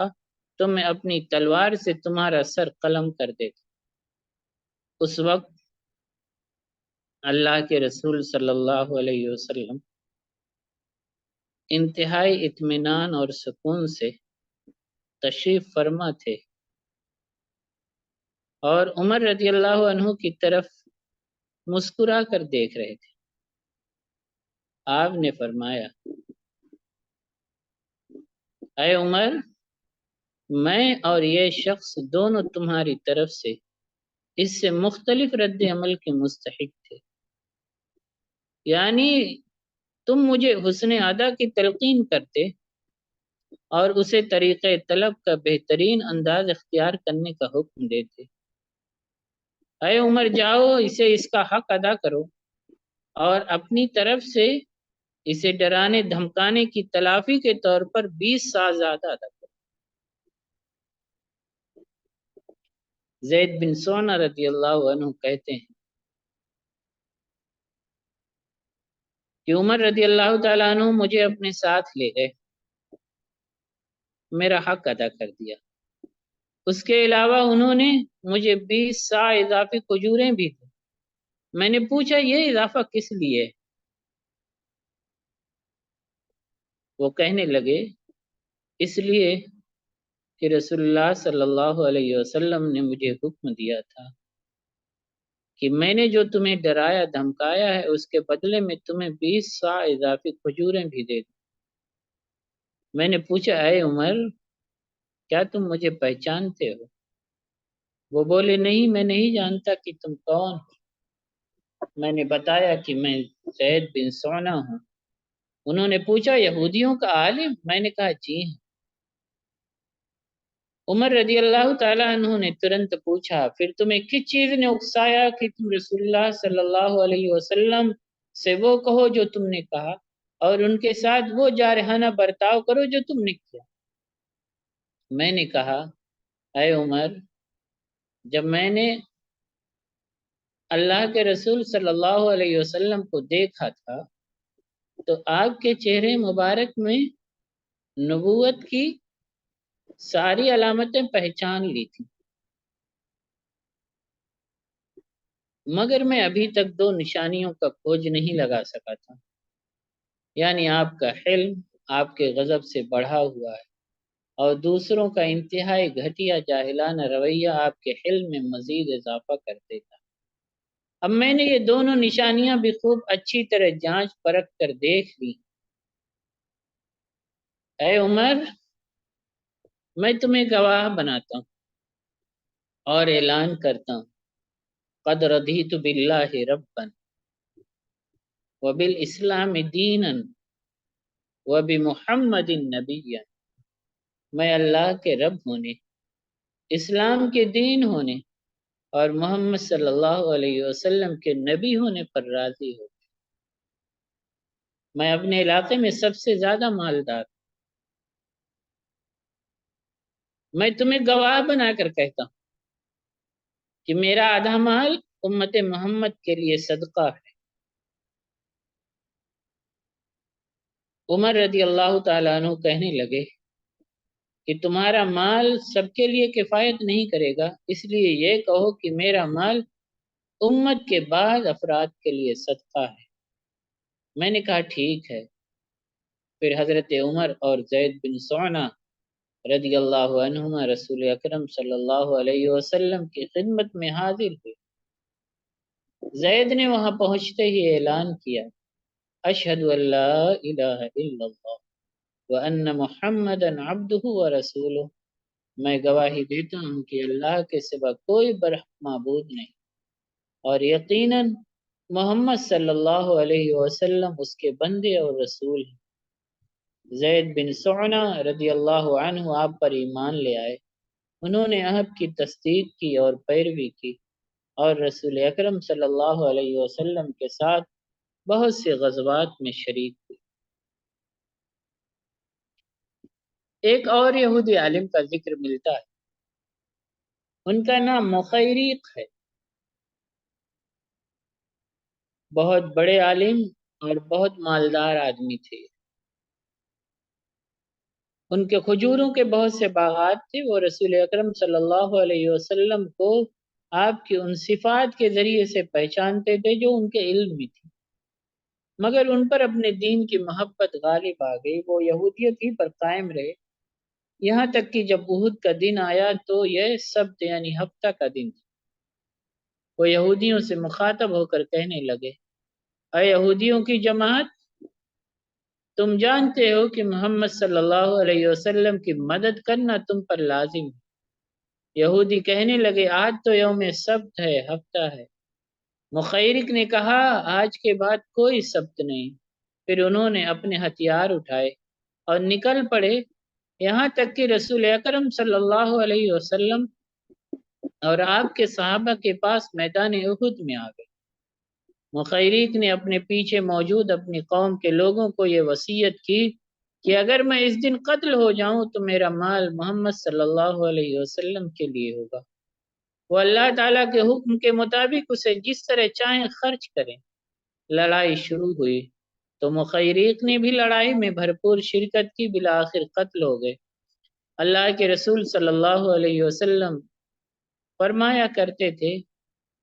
تو میں اپنی تلوار سے تمہارا سر قلم کر دیتا۔ اس وقت اللہ کے رسول صلی اللہ علیہ وسلم انتہائی اطمینان اور سکون سے تشریف فرما تھے اور عمر رضی اللہ عنہ کی طرف مسکرا کر دیکھ رہے تھے۔ آپ نے فرمایا، اے عمر، میں اور یہ شخص دونوں تمہاری طرف سے اس سے مختلف رد عمل کے مستحق تھے، یعنی تم مجھے حسن ادا کی تلقین کرتے اور اسے طریقہ طلب کا بہترین انداز اختیار کرنے کا حکم دیتے۔ اے عمر، جاؤ اسے اس کا حق ادا کرو اور اپنی طرف سے اسے ڈرانے دھمکانے کی تلافی کے طور پر 20 سال زیادہ ادا کرو۔ زید بن سونا رضی اللہ عنہ کہتے ہیں کہ عمر رضی اللہ تعالیٰ عنہ مجھے اپنے ساتھ لے گئے، میرا حق ادا کر دیا۔ اس کے علاوہ انہوں نے مجھے 20 سا اضافی کھجوریں بھی دی۔ میں نے پوچھا، یہ اضافہ کس لیے؟ وہ کہنے لگے، اس لیے کہ رسول اللہ صلی اللہ علیہ وسلم نے مجھے حکم دیا تھا کہ میں نے جو تمہیں ڈرایا دھمکایا ہے اس کے بدلے میں تمہیں 20 سا اضافی کھجوریں بھی دے دوں۔ میں نے پوچھا، اے عمر، کیا تم مجھے پہچانتے ہو؟ وہ بولے، نہیں، میں نہیں جانتا کہ تم کون ہو۔ میں نے بتایا کہ میں زید بن سونا ہوں۔ انہوں نے پوچھا، یہودیوں کا عالم؟ میں نے کہا، جی ہاں۔ عمر رضی اللہ تعالیٰ عنہ نے ترنت پوچھا، پھر تمہیں کس چیز نے اکسایا کہ تم رسول اللہ صلی اللہ علیہ وسلم سے وہ کہو جو تم نے کہا اور ان کے ساتھ وہ جارحانہ برتاؤ کرو جو تم نے کیا؟ میں نے کہا، اے عمر، جب میں نے اللہ کے رسول صلی اللہ علیہ وسلم کو دیکھا تھا تو آپ کے چہرے مبارک میں نبوت کی ساری علامتیں پہچان لی تھی، مگر میں ابھی تک 2 نشانیوں کا کھوج نہیں لگا سکا تھا، یعنی آپ کا حلم آپ کے غضب سے بڑھا ہوا ہے اور دوسروں کا انتہائی گھٹیا جاہلانہ رویہ آپ کے حلم میں مزید اضافہ کر دیتا۔ اب میں نے یہ دونوں نشانیاں بھی خوب اچھی طرح جانچ پرکھ کر دیکھ لی۔ اے عمر، میں تمہیں گواہ بناتا ہوں اور اعلان کرتا ہوں، قد رضیت باللہ ربا وبالاسلام دینا وبمحمد نبیا۔ میں اللہ کے رب ہونے، اسلام کے دین ہونے اور محمد صلی اللہ علیہ وسلم کے نبی ہونے پر راضی ہوں۔ میں اپنے علاقے میں سب سے زیادہ مالدار ہوں۔ میں تمہیں گواہ بنا کر کہتا ہوں کہ میرا آدھا مال امت محمد کے لیے صدقہ ہے۔ عمر رضی اللہ تعالیٰ عنہ کہنے لگے کہ تمہارا مال سب کے لیے کفایت نہیں کرے گا، اس لیے یہ کہو کہ میرا مال امت کے بعض افراد کے لیے صدقہ ہے۔ میں نے کہا، ٹھیک ہے۔ پھر حضرت عمر اور زید بن سونا رضی اللہ عنہما رسول اکرم صلی اللہ علیہ وسلم کی خدمت میں حاضر ہوئے۔ زید نے وہاں پہنچتے ہی اعلان کیا، اشہد ان لا الہ الا اللہ وان محمدا عبدہ ورسولہ۔ میں گواہی دیتا ہوں کہ اللہ کے سوا کوئی برحق معبود نہیں، اور یقیناً محمد صلی اللہ علیہ وسلم اس کے بندے اور رسول ہیں۔ زید بن سعنہ رضی اللہ عنہ آپ پر ایمان لے آئے، انہوں نے عہد کی تصدیق کی اور پیروی کی، اور رسول اکرم صلی اللہ علیہ وسلم کے ساتھ بہت سے غزوات میں شریک ہوئے۔ ایک اور یہودی عالم کا ذکر ملتا ہے، ان کا نام مخیریق ہے، بہت بڑے عالم اور بہت مالدار آدمی تھے۔ ان کے کھجوروں کے بہت سے باغات تھے، وہ رسول اکرم صلی اللہ علیہ وسلم کو آپ کی ان صفات کے ذریعے سے پہچانتے تھے جو ان کے علم میں تھی، مگر ان پر اپنے دین کی محبت غالب آ گئی، وہ یہودیت ہی پر قائم رہے، یہاں تک کہ جب احد کا دن آیا تو یہ سبت یعنی ہفتہ کا دن تھا۔ وہ یہودیوں سے مخاطب ہو کر کہنے لگے، اے یہودیوں کی جماعت، تم جانتے ہو کہ محمد صلی اللہ علیہ وسلم کی مدد کرنا تم پر لازم ہے۔ یہودی کہنے لگے، آج تو یوم سبت ہے، ہفتہ ہے۔ مخیرق نے کہا، آج کے بعد کوئی سبت نہیں۔ پھر انہوں نے اپنے ہتھیار اٹھائے اور نکل پڑے، یہاں تک کہ رسول اکرم صلی اللہ علیہ وسلم اور آپ کے صحابہ کے پاس میدان احد میں آ گئے۔ مخیریق نے اپنے پیچھے موجود اپنی قوم کے لوگوں کو یہ وصیت کی کہ اگر میں اس دن قتل ہو جاؤں تو میرا مال محمد صلی اللہ علیہ وسلم کے لیے ہوگا، وہ اللہ تعالیٰ کے حکم کے مطابق اسے جس طرح چاہیں خرچ کریں۔ لڑائی شروع ہوئی تو مخیریق نے بھی لڑائی میں بھرپور شرکت کی، بالآخر قتل ہو گئے۔ اللہ کے رسول صلی اللہ علیہ وسلم فرمایا کرتے تھے،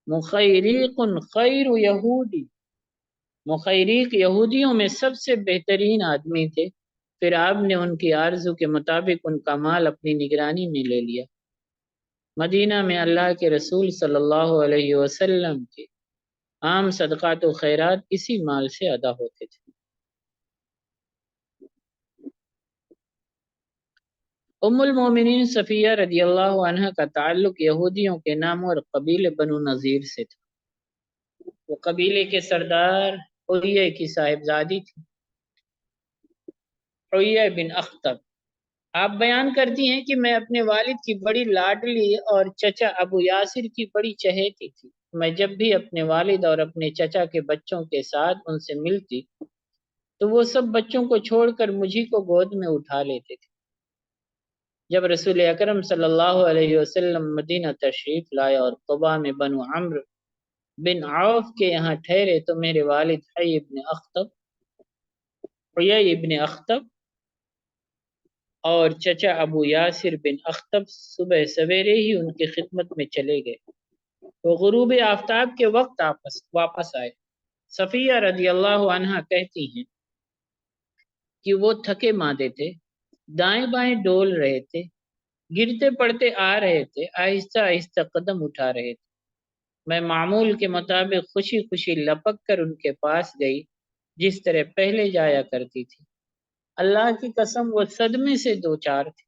مخیریق خیر یہودی، مخیریق یہودیوں میں سب سے بہترین آدمی تھے۔ پھر آپ نے ان کی آرزو کے مطابق ان کا مال اپنی نگرانی میں لے لیا۔ مدینہ میں اللہ کے رسول صلی اللہ علیہ وسلم کے عام صدقات و خیرات اسی مال سے ادا ہوتے تھے۔ ام المومنین صفیہ رضی اللہ عنہ کا تعلق یہودیوں کے نام اور قبیلے بنو نذیر سے تھا۔ وہ قبیلے کے سردار حیہ کی صاحبزادی تھی، حیہ بن اخطب۔ آپ بیان کرتی ہیں کہ میں اپنے والد کی بڑی لاڈلی اور چچا ابو یاسر کی بڑی چہیتی تھی۔ میں جب بھی اپنے والد اور اپنے چچا کے بچوں کے ساتھ ان سے ملتی تو وہ سب بچوں کو چھوڑ کر مجھی کو گود میں اٹھا لیتے تھے۔ جب رسول اکرم صلی اللہ علیہ وسلم مدینہ تشریف لائے اور قباء میں بنو عمرو بن عوف کے یہاں ٹھہرے تو میرے والد حیہ ابن اخطب اور چچا ابو یاسر بن اخطب صبح سویرے ہی ان کی خدمت میں چلے گئے۔ وہ غروب آفتاب کے وقت واپس آئے۔ صفیہ رضی اللہ عنہا کہتی ہیں کہ وہ تھکے ماندے تھے، دائیں بائیں ڈول رہے تھے، گرتے پڑتے آ رہے تھے، آہستہ آہستہ قدم اٹھا رہے تھے۔ میں معمول کے مطابق خوشی خوشی لپک کر ان کے پاس گئی، جس طرح پہلے جایا کرتی تھی۔ اللہ کی قسم وہ صدمے سے دوچار تھی،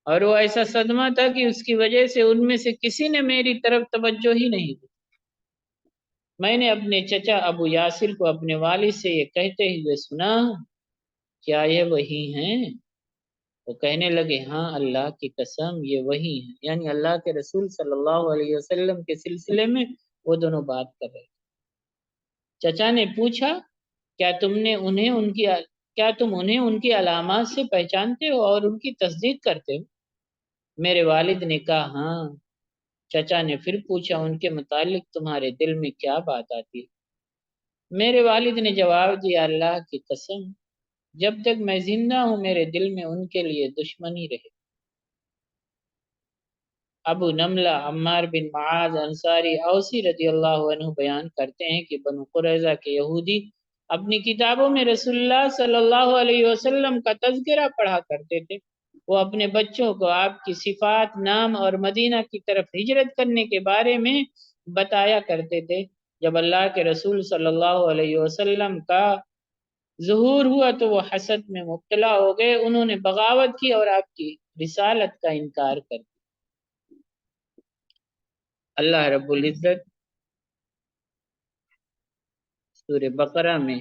اور وہ ایسا صدمہ تھا کہ اس کی وجہ سے ان میں سے کسی نے میری طرف توجہ ہی نہیں دی۔ میں نے اپنے چچا ابو یاسر کو اپنے والد سے یہ کہتے ہوئے سنا، کیا یہ وہی ہیں؟ وہ کہنے لگے، ہاں اللہ کی قسم یہ وہی ہیں، یعنی اللہ کے رسول صلی اللہ علیہ وسلم کے سلسلے میں وہ دونوں بات کر رہے تھے۔ چچا نے پوچھا، کیا تم انہیں ان کی علامات سے پہچانتے ہو اور ان کی تصدیق کرتے ہو؟ میرے والد نے کہا، ہاں۔ چچا نے پھر پوچھا، ان کے متعلق تمہارے دل میں کیا بات آتی ہے؟ میرے والد نے جواب دیا، اللہ کی قسم جب تک میں زندہ ہوں میرے دل میں ان کے لیے دشمنی رہے۔ ابو نملہ عمار بن معاذ انصاری اوسی رضی اللہ عنہ بیان کرتے ہیں کہ بنو قریظہ کے یہودی اپنی کتابوں میں رسول اللہ صلی اللہ علیہ وسلم کا تذکرہ پڑھا کرتے تھے۔ وہ اپنے بچوں کو آپ کی صفات، نام اور مدینہ کی طرف ہجرت کرنے کے بارے میں بتایا کرتے تھے۔ جب اللہ کے رسول صلی اللہ علیہ وسلم کا ظہور ہوا تو وہ حسد میں مبتلا ہو گئے، انہوں نے بغاوت کی اور آپ کی رسالت کا انکار کر دیا۔ اللہ رب العزت سورہ بقرہ میں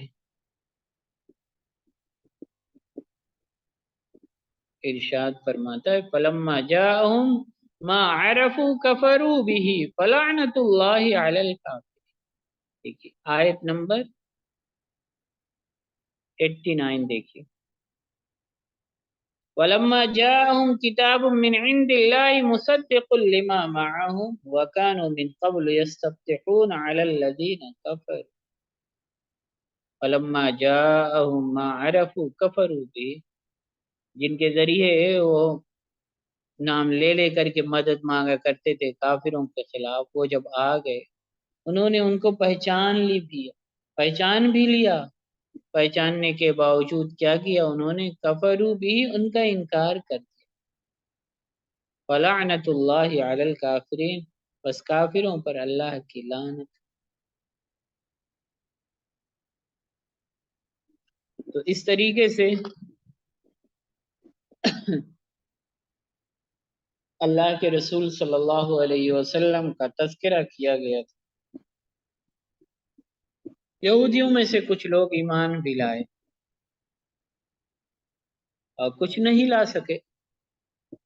ارشاد فرماتا ہے فلما جاءہم ما عرفوا کفروا به فلعنت اللہ علی الکافرین۔ دیکھیے آیت نمبر 89 دیکھیے، ولما جاءهم كتاب من عند الله مصدق لما معهم وكانوا من قبل يستفتحون على الذين كفروا فلما جاءهم ما عرفوا كفروا به، جن کے ذریعے وہ نام لے لے کر کے مدد مانگا کرتے تھے کافروں کے خلاف، وہ جب آ گئے انہوں نے ان کو پہچان بھی لیا، پہچاننے کے باوجود کیا کیا انہوں نے کفروا بھی، ان کا انکار کر دیا۔ فلعنت اللہ علی الکافرین، بس کافروں پر اللہ کی لعنت۔ تو اس طریقے سے اللہ کے رسول صلی اللہ علیہ وسلم کا تذکرہ کیا گیا تھا۔ یہودیوں میں سے کچھ لوگ ایمان بھی لائے اور کچھ نہیں لا سکے،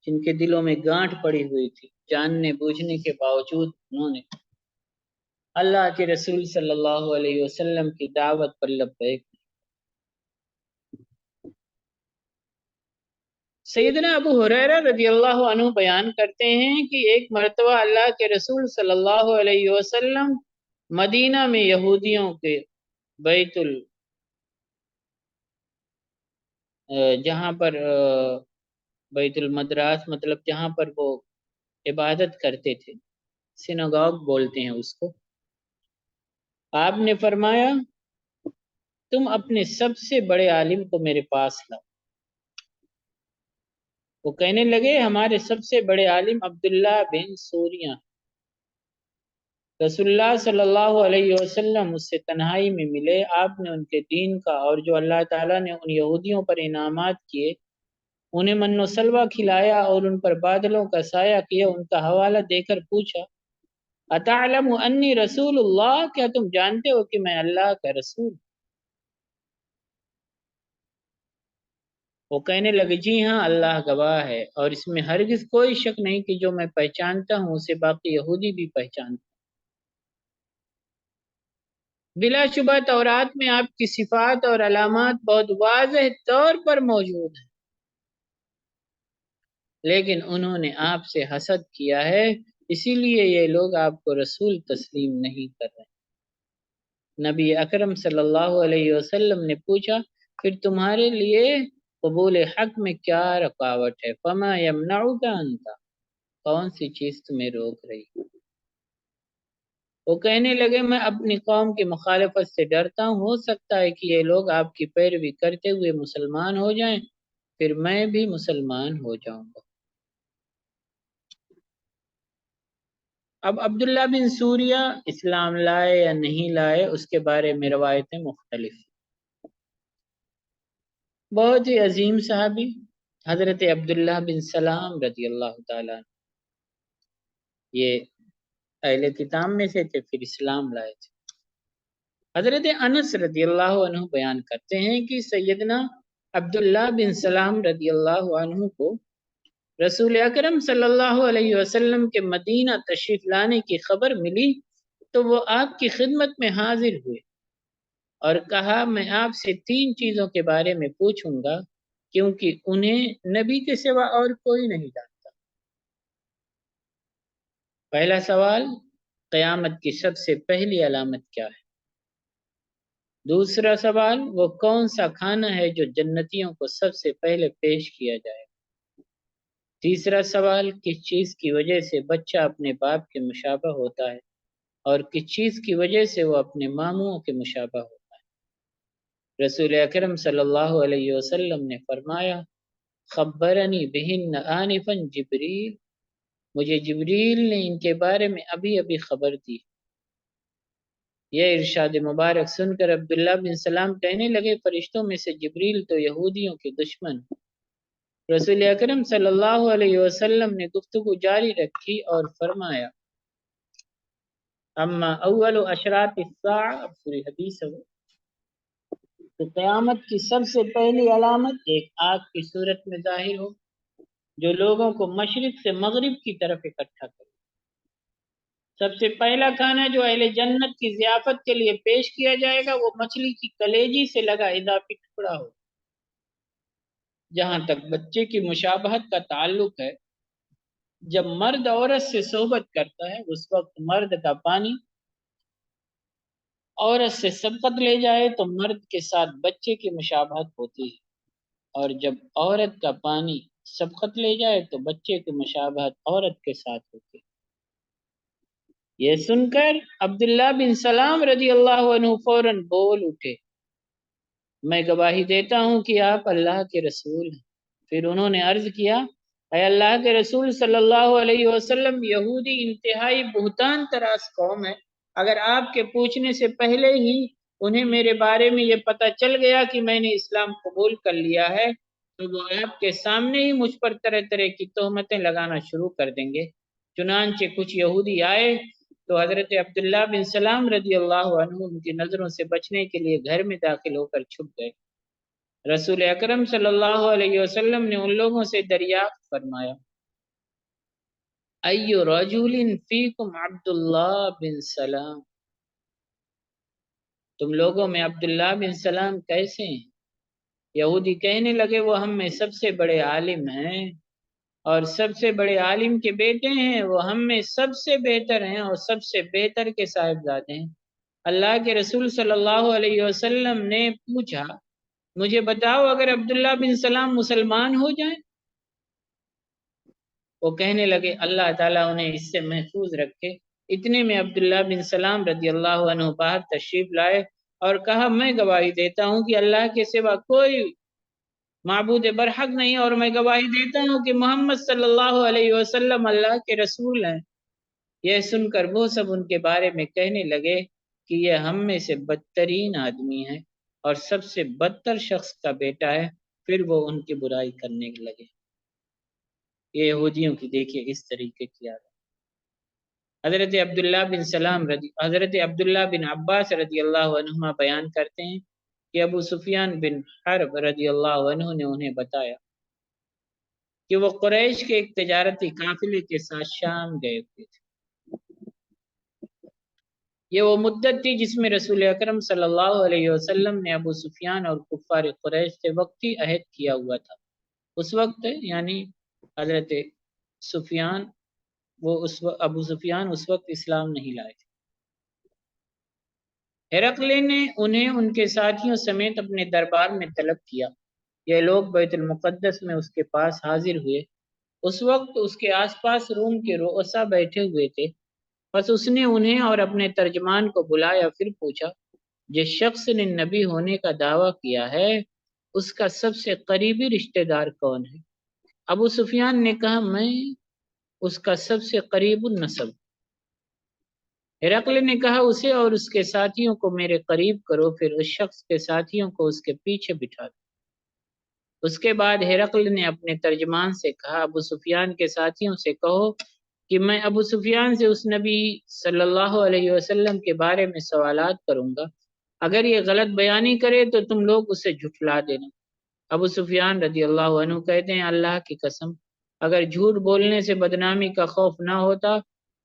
جن کے دلوں میں گانٹھ پڑی ہوئی تھی، جاننے بوجھنے کے باوجود انہوں نے اللہ کے رسول صلی اللہ علیہ وسلم کی دعوت پر لبیک۔ سیدنا ابو ہریرہ رضی اللہ عنہ بیان کرتے ہیں کہ ایک مرتبہ اللہ کے رسول صلی اللہ علیہ وسلم مدینہ میں یہودیوں کے جہاں پر بیت المدراس، مطلب جہاں پر وہ عبادت کرتے تھے، سیناگوگ بولتے ہیں اس کو، آپ نے فرمایا تم اپنے سب سے بڑے عالم کو میرے پاس لاؤ۔ وہ کہنے لگے ہمارے سب سے بڑے عالم عبداللہ بن سوریہ۔ رسول اللہ صلی اللہ علیہ وسلم اس سے تنہائی میں ملے، آپ نے ان کے دین کا اور جو اللہ تعالیٰ نے ان یہودیوں پر انعامات کیے، انہیں من و سلوہ کھلایا اور ان پر بادلوں کا سایہ کیا، ان کا حوالہ دے کر پوچھا اتعلم انی رسول اللہ، کیا تم جانتے ہو کہ میں اللہ کا رسول؟ وہ کہنے لگے جی ہاں اللہ گواہ ہے، اور اس میں ہرگز کوئی شک نہیں کہ جو میں پہچانتا ہوں اسے باقی یہودی بھی پہچانتے۔ بلا شبہ تورات میں آپ کی صفات اور علامات بہت واضح طور پر موجود ہیں، لیکن انہوں نے آپ سے حسد کیا ہے، اسی لیے یہ لوگ آپ کو رسول تسلیم نہیں کر رہے۔ نبی اکرم صلی اللہ علیہ وسلم نے پوچھا پھر تمہارے لیے قبول حق میں کیا رکاوٹ ہے؟ فما یمنعک انت، کون سی چیز تمہیں روک رہی؟ وہ کہنے لگے میں اپنی قوم کی مخالفت سے ڈرتا ہوں، ہو سکتا ہے کہ یہ لوگ آپ کی پیروی کرتے ہوئے مسلمان ہو جائیں، پھر میں بھی مسلمان ہو جاؤں گا۔ اب عبداللہ بن سوریہ اسلام لائے یا نہیں لائے اس کے بارے میں روایتیں مختلف۔ بہت ہی عظیم صحابی حضرت عبداللہ بن سلام رضی اللہ تعالیٰ، یہ اہل کتاب میں سے تھے، پھر اسلام لائے تھے۔ حضرت انس رضی اللہ عنہ بیان کرتے ہیں کہ سیدنا عبداللہ بن سلام رضی اللہ عنہ کو رسول اکرم صلی اللہ علیہ وسلم کے مدینہ تشریف لانے کی خبر ملی تو وہ آپ کی خدمت میں حاضر ہوئے اور کہا میں آپ سے 3 چیزوں کے بارے میں پوچھوں گا کیونکہ انہیں نبی کے سوا اور کوئی نہیں جانتا۔ پہلا سوال، قیامت کی سب سے پہلی علامت کیا ہے؟ دوسرا سوال، وہ کون سا کھانا ہے جو جنتیوں کو سب سے پہلے پیش کیا جائے؟ تیسرا سوال، کس چیز کی وجہ سے بچہ اپنے باپ کے مشابہ ہوتا ہے اور کس چیز کی وجہ سے وہ اپنے ماموں کے مشابہ ہوتا ہے؟ رسول اکرم صلی اللہ علیہ وسلم نے فرمایا خبرنی بہن آنفا جبریل، مجھے جبریل نے ان کے بارے میں ابھی ابھی خبر دی۔ یہ ارشاد مبارک سن کر عبداللہ بن سلام کہنے لگے فرشتوں میں سے جبریل تو یہودیوں کے دشمن۔ رسول اکرم صلی اللہ علیہ وسلم نے گفتگو جاری رکھی اور فرمایا اما اول اشراط الساعہ، اب پوری حدیث ہے تو قیامت کی سب سے پہلی علامت ایک آگ کی صورت میں ظاہر ہو جو لوگوں کو مشرق سے مغرب کی طرف اکٹھا کرے۔ سب سے پہلا کھانا جو اہل جنت کی ضیافت کے لیے پیش کیا جائے گا وہ مچھلی کی کلیجی سے لگا اضافی ٹکڑا ہو۔ جہاں تک بچے کی مشابہت کا تعلق ہے، جب مرد عورت سے صحبت کرتا ہے اس وقت مرد کا پانی عورت سے سبقت لے جائے تو مرد کے ساتھ بچے کی مشابہت ہوتی ہے، اور جب عورت کا پانی سبقت لے جائے تو بچے کی مشابہت عورت کے ساتھ ہوتی ہے۔ یہ سن کر عبداللہ بن سلام رضی اللہ عنہ فوراً بول اٹھے، میں گواہی دیتا ہوں کہ آپ اللہ کے رسول ہیں۔ پھر انہوں نے عرض کیا، اے اللہ کے رسول صلی اللہ علیہ وسلم، یہودی انتہائی بہتان طراز قوم ہے، اگر آپ کے پوچھنے سے پہلے ہی انہیں میرے بارے میں یہ پتہ چل گیا کہ میں نے اسلام قبول کر لیا ہے تو وہ آپ کے سامنے ہی مجھ پر طرح طرح کی تہمتیں لگانا شروع کر دیں گے۔ چنانچہ کچھ یہودی آئے تو حضرت عبداللہ بن سلام رضی اللہ عنہ ان کی نظروں سے بچنے کے لیے گھر میں داخل ہو کر چھپ گئے۔ رسول اکرم صلی اللہ علیہ وسلم نے ان لوگوں سے دریافت فرمایا، ایو رجل فیکم عبداللہ بن سلام، تم لوگوں میں عبداللہ بن سلام کیسے ہیں؟ یہودی کہنے لگے، وہ ہم میں سب سے بڑے عالم ہیں اور سب سے بڑے عالم کے بیٹے ہیں، وہ ہم میں سب سے بہتر ہیں اور سب سے بہتر کے صاحبزادے ہیں۔ اللہ کے رسول صلی اللہ علیہ وسلم نے پوچھا، مجھے بتاؤ اگر عبداللہ بن سلام مسلمان ہو جائیں؟ وہ کہنے لگے، اللہ تعالیٰ انہیں اس سے محفوظ رکھے۔ اتنے میں عبداللہ بن سلام رضی اللہ عنہ باہر تشریف لائے اور کہا، میں گواہی دیتا ہوں کہ اللہ کے سوا کوئی معبود برحق نہیں، اور میں گواہی دیتا ہوں کہ محمد صلی اللہ علیہ وسلم اللہ کے رسول ہیں۔ یہ سن کر وہ سب ان کے بارے میں کہنے لگے کہ یہ ہم میں سے بدترین آدمی ہے اور سب سے بدتر شخص کا بیٹا ہے۔ پھر وہ ان کی برائی کرنے لگے۔ یہ یہودیوں کی دیکھیے اس طریقے کی عادت۔ حضرت عبداللہ بن عباس رضی اللہ عنہما بیان کرتے ہیں کہ ابو سفیان بن حرب رضی اللہ عنہ نے انہیں بتایا کہ وہ قریش کے ایک تجارتی قافلے کے ساتھ شام گئے ہوئے تھے۔ یہ وہ مدت تھی جس میں رسول اکرم صلی اللہ علیہ وسلم نے ابو سفیان اور کفار قریش سے وقتی عہد کیا ہوا تھا۔ اس وقت یعنی حضرت سفیان ابو سفیان اس وقت اسلام نہیں لائے تھے۔ ہرقل نے انہیں ان کے ساتھیوں سمیت اپنے دربار میں طلب کیا۔ یہ لوگ بیت المقدس میں اس کے پاس حاضر ہوئے۔ اس وقت اس کے آس پاس روم کے رؤسا بیٹھے ہوئے تھے۔ بس اس نے انہیں اور اپنے ترجمان کو بلایا، پھر پوچھا، جس شخص نے نبی ہونے کا دعویٰ کیا ہے اس کا سب سے قریبی رشتہ دار کون ہے؟ ابو سفیان نے کہا، میں اس کا سب سے قریب النسب۔ ہرقل نے کہا، اسے اور اس کے ساتھیوں کو میرے قریب کرو، پھر اس شخص کے ساتھیوں کو اس کے پیچھے بٹھا دو۔ اس کے بعد ہرقل نے اپنے ترجمان سے کہا، ابو سفیان کے ساتھیوں سے کہو کہ میں ابو سفیان سے اس نبی صلی اللہ علیہ وسلم کے بارے میں سوالات کروں گا، اگر یہ غلط بیانی کرے تو تم لوگ اسے جھٹلا دینا۔ ابو سفیان رضی اللہ عنہ کہتے ہیں، اللہ کی قسم اگر جھوٹ بولنے سے بدنامی کا خوف نہ ہوتا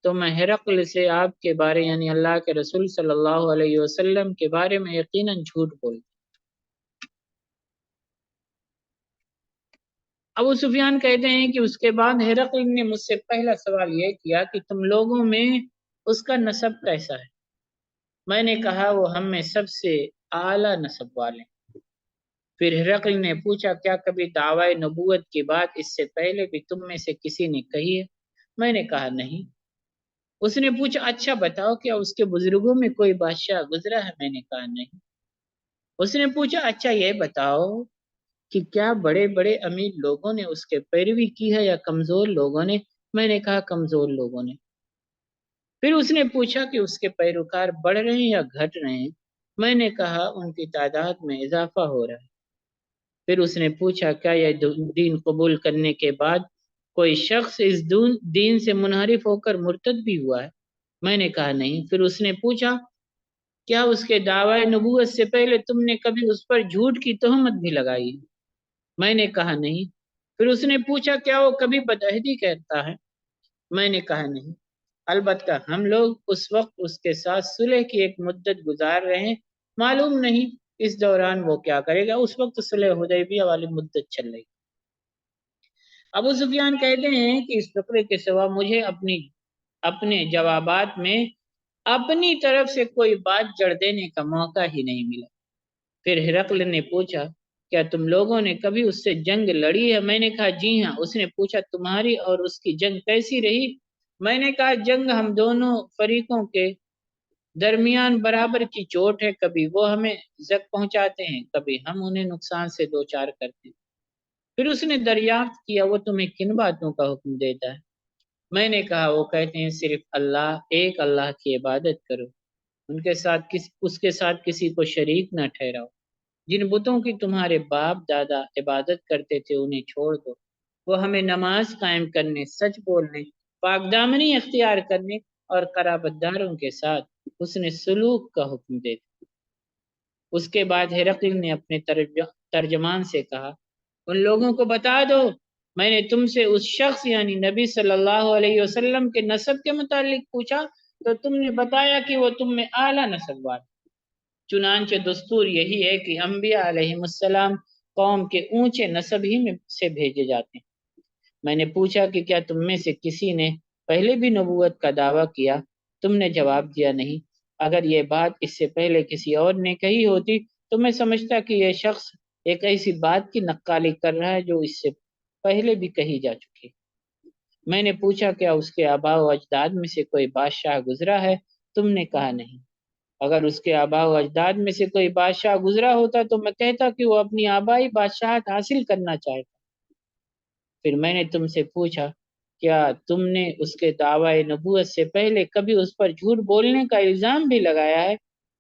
تو میں ہرقل سے آپ کے بارے یعنی اللہ کے رسول صلی اللہ علیہ وسلم کے بارے میں یقیناً جھوٹ بولتا۔ ابو سفیان کہتے ہیں کہ اس کے بعد ہرقل نے مجھ سے پہلا سوال یہ کیا کہ تم لوگوں میں اس کا نسب کیسا ہے؟ میں نے کہا، وہ ہم میں سب سے اعلیٰ نسب والے ہیں۔ پھر ہرقل نے پوچھا، کیا کبھی دعوی نبوت کی بات اس سے پہلے بھی تم میں سے کسی نے کہی ہے؟ میں نے کہا، نہیں۔ اس نے پوچھا، اچھا بتاؤ کیا اس کے بزرگوں میں کوئی بادشاہ گزرا ہے؟ میں نے کہا، نہیں۔ اس نے پوچھا، اچھا یہ بتاؤ کہ کیا بڑے بڑے امیر لوگوں نے اس کے پیروی کی ہے یا کمزور لوگوں نے؟ میں نے کہا، کمزور لوگوں نے۔ پھر اس نے پوچھا کہ اس کے پیروکار بڑھ رہے ہیں یا گھٹ رہے ہیں؟ میں نے کہا ان کی تعداد میں اضافہ ہو رہا ہے۔ پھر اس نے پوچھا کیا یہ دین قبول کرنے کے بعد کوئی شخص اس دین سے منحرف ہو کر مرتد بھی ہوا ہے؟ میں نے کہا نہیں۔ پھر اس نے پوچھا کیا اس کے دعوی نبوت سے پہلے تم نے کبھی اس پر جھوٹ کی تہمت بھی لگائی؟ میں نے کہا نہیں۔ پھر اس نے پوچھا کیا وہ کبھی بدعہدی کرتا ہے؟ میں نے کہا نہیں، البتہ ہم لوگ اس وقت اس کے ساتھ صلح کی ایک مدت گزار رہے ہیں، معلوم نہیں اس دوران وہ کیا کرے گا۔ اس وقت صلح حدیبیہ والی مدت چل رہی۔ ابو سفیان کہتے ہیں کہ اس فقرے کے سوا مجھے اپنے جوابات میں اپنی طرف سے کوئی بات جڑ دینے کا موقع ہی نہیں ملا۔ پھر ہرقل نے پوچھا کیا تم لوگوں نے کبھی اس سے جنگ لڑی ہے؟ میں نے کہا جی ہاں۔ اس نے پوچھا تمہاری اور اس کی جنگ کیسی رہی؟ میں نے کہا جنگ ہم دونوں فریقوں کے درمیان برابر کی چوٹ ہے، کبھی وہ ہمیں زخم پہنچاتے ہیں، کبھی ہم انہیں نقصان سے دوچار کرتے ہیں۔ پھر اس نے دریافت کیا وہ تمہیں کن باتوں کا حکم دیتا ہے؟ میں نے کہا وہ کہتے ہیں صرف ایک اللہ کی عبادت کرو، اس کے ساتھ کسی کو شریک نہ ٹھہراؤ، جن بتوں کی تمہارے باپ دادا عبادت کرتے تھے انہیں چھوڑ دو، وہ ہمیں نماز قائم کرنے، سچ بولنے، پاک دامنی اختیار کرنے اور قرابت داروں کے ساتھ حسن سلوک کا حکم دیتے۔ اس کے بعد ہرقل نے اپنے ترجمان سے کہا ان لوگوں کو بتا دو میں نے تم سے اس شخص یعنی نبی صلی اللہ علیہ وسلم کے نسب کے متعلق پوچھا تو تم نے بتایا کہ وہ تم میں اعلیٰ نسب والے۔ چنانچہ دستور یہی ہے کہ انبیاء علیہ السلام قوم کے اونچے نسب ہی میں سے بھیجے جاتے ہیں۔ میں نے پوچھا کہ کیا تم میں سے کسی نے پہلے بھی نبوت کا دعویٰ کیا؟ تم نے جواب دیا نہیں۔ اگر یہ بات اس سے پہلے کسی اور نے کہی ہوتی تو میں سمجھتا کہ یہ شخص ایک ایسی بات کی نقالی کر رہا ہے جو اس سے پہلے بھی کہی جا چکی۔ میں نے پوچھا کیا اس کے آباء و اجداد میں سے کوئی بادشاہ گزرا ہے؟ تم نے کہا نہیں۔ اگر اس کے آباء و اجداد میں سے کوئی بادشاہ گزرا ہوتا تو میں کہتا کہ وہ اپنی آبائی بادشاہت حاصل کرنا چاہتا۔ پھر میں نے تم سے پوچھا کیا تم نے اس کے دعوی نبوت سے پہلے کبھی اس پر جھوٹ بولنے کا الزام بھی لگایا ہے؟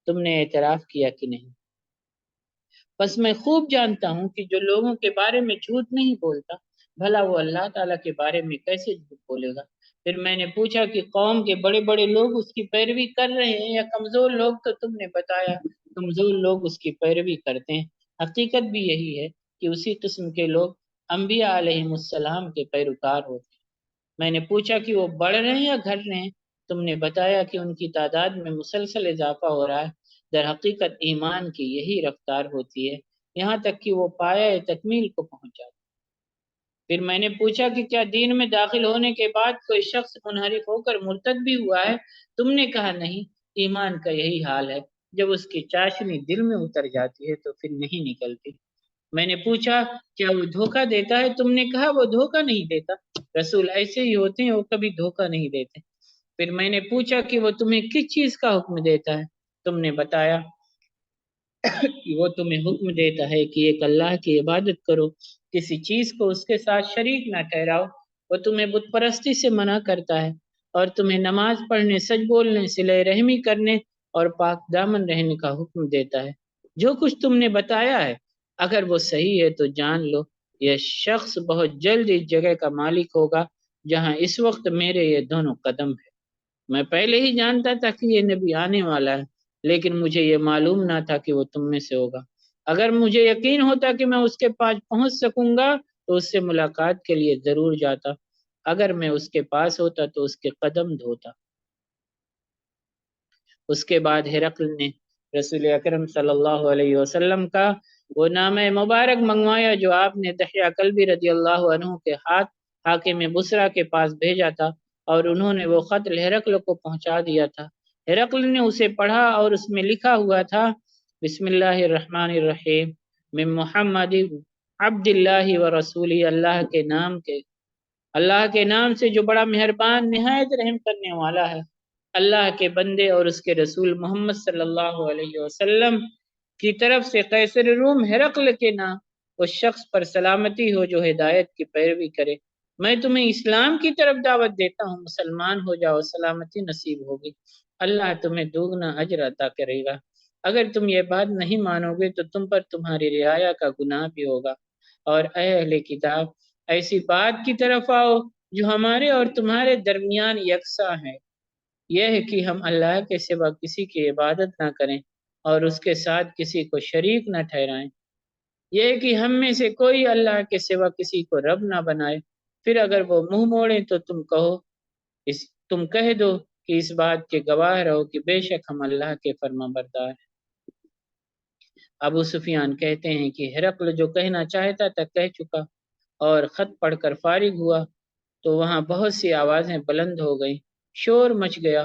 تم نے اعتراف کیا کہ نہیں۔ بس میں خوب جانتا ہوں کہ جو لوگوں کے بارے میں جھوٹ نہیں بولتا بھلا وہ اللہ تعالیٰ کے بارے میں کیسے جھوٹ بولے گا؟ پھر میں نے پوچھا کہ قوم کے بڑے بڑے لوگ اس کی پیروی کر رہے ہیں یا کمزور لوگ؟ تو تم نے بتایا کمزور لوگ اس کی پیروی کرتے ہیں۔ حقیقت بھی یہی ہے کہ اسی قسم کے لوگ انبیاء علیہ السلام کے پیروکار ہوتے ہیں۔ میں نے پوچھا کہ وہ بڑھ رہے ہیں یا گھٹ رہے ہیں؟ تم نے بتایا کہ ان کی تعداد میں مسلسل اضافہ ہو رہا ہے۔ در حقیقت ایمان کی یہی رفتار ہوتی ہے یہاں تک کہ وہ پایہ تکمیل کو پہنچ جاتا ہے۔ پھر میں نے پوچھا کہ کیا دین میں داخل ہونے کے بعد کوئی شخص منحرف ہو کر مرتد بھی ہوا ہے؟ تم نے کہا نہیں، ایمان کا یہی حال ہے، جب اس کی چاشنی دل میں اتر جاتی ہے تو پھر نہیں نکلتی۔ میں نے پوچھا کیا وہ دھوکہ دیتا ہے؟ تم نے کہا وہ دھوکہ نہیں دیتا، رسول ایسے ہی ہوتے ہیں، وہ کبھی دھوکہ نہیں دیتے۔ پھر میں نے پوچھا کہ وہ تمہیں کس چیز کا حکم دیتا ہے؟ تم نے بتایا کہ وہ تمہیں حکم دیتا ہے کہ ایک اللہ کی عبادت کرو، کسی چیز کو اس کے ساتھ شریک نہ ٹھہراؤ۔ وہ تمہیں بت پرستی سے منع کرتا ہے اور تمہیں نماز پڑھنے، سچ بولنے، صلہ رحمی کرنے اور پاک دامن رہنے کا حکم دیتا ہے۔ جو کچھ تم نے بتایا ہے اگر وہ صحیح ہے تو جان لو یہ شخص بہت جلد اس جگہ کا مالک ہوگا جہاں اس وقت میرے یہ دونوں قدم ہے۔ میں پہلے ہی جانتا تھا کہ یہ نبی آنے والا ہے، لیکن مجھے یہ معلوم نہ تھا کہ وہ تم میں سے ہوگا۔ اگر مجھے یقین ہوتا کہ میں اس کے پاس پہنچ سکوں گا تو اس سے ملاقات کے لیے ضرور جاتا، اگر میں اس کے پاس ہوتا تو اس کے قدم دھوتا۔ اس کے بعد ہرقل نے رسول اکرم صلی اللہ علیہ وسلم کا وہ نامہ مبارک منگوایا جو آپ نے دحیہ کلبی رضی اللہ عنہ کے ہاتھ حاکم بصرہ کے پاس بھیجا تھا، اور انہوں نے وہ خط ہرقل کو پہنچا دیا تھا۔ ہرقل نے اسے پڑھا اور اس میں لکھا ہوا تھا بسم اللہ الرحمن الرحیم من محمد عبد اللہ و رسولی، اللہ کے نام سے جو بڑا مہربان نہایت رحم کرنے والا ہے، اللہ کے بندے اور اس کے رسول محمد صلی اللہ علیہ وسلم کی طرف سے قیصر روم ہرقل کے نام اس شخص پر سلامتی ہو جو ہدایت کی پیروی کرے میں تمہیں اسلام کی طرف دعوت دیتا ہوں، مسلمان ہو جاؤ، سلامتی نصیب ہوگی، اللہ تمہیں دوگنا اجر عطا کرے گا۔ اگر تم یہ بات نہیں مانو گے تو تم پر تمہاری رعایا کا گناہ بھی ہوگا۔ اور اے اہل کتاب، ایسی بات کی طرف آؤ جو ہمارے اور تمہارے درمیان یکساں ہے، یہ ہے کہ ہم اللہ کے سوا کسی کی عبادت نہ کریں اور اس کے ساتھ کسی کو شریک نہ ٹھہرائیں، یہ ہے کہ ہم میں سے کوئی اللہ کے سوا کسی کو رب نہ بنائے۔ پھر اگر وہ منہ موڑے تو تم کہہ دو کہ اس بات کے گواہ رہو کہ بے شک ہم اللہ کے فرما بردار ہیں۔ ابو سفیان کہتے ہیں کہ ہرقل جو کہنا چاہتا تھا کہہ چکا، اور خط پڑھ کر فارغ ہوا تو وہاں بہت سی آوازیں بلند ہو گئیں، شور مچ گیا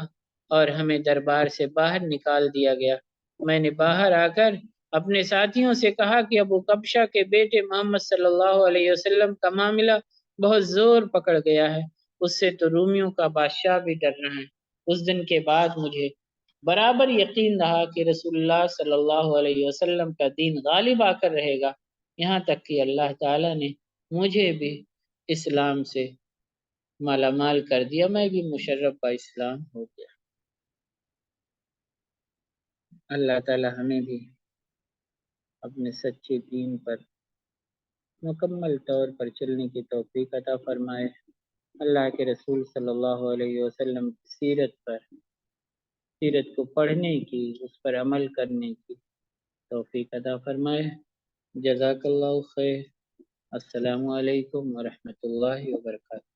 اور ہمیں دربار سے باہر نکال دیا گیا۔ میں نے باہر آ کر اپنے ساتھیوں سے کہا کہ ابو کبشہ کے بیٹے محمد صلی اللہ علیہ وسلم کا معاملہ بہت زور پکڑ گیا ہے، اس سے تو رومیوں کا بادشاہ بھی ڈر رہا ہے۔ اس دن کے بعد مجھے برابر یقین رہا کہ رسول اللہ صلی اللہ علیہ وسلم کا دین غالب آ کر رہے گا، یہاں تک کہ اللہ تعالیٰ نے مجھے بھی اسلام سے مالا مال کر دیا، میں بھی مشرف با اسلام ہو گیا۔ اللہ تعالیٰ ہمیں بھی اپنے سچے دین پر مکمل طور پر چلنے کی توفیق عطا فرمائے، اللہ کے رسول صلی اللہ علیہ وسلم کی سیرت کو پڑھنے کی، اس پر عمل کرنے کی توفیق عطا فرمائے۔ جزاک اللہ خیر۔ السلام علیکم ورحمۃ اللہ وبرکاتہ۔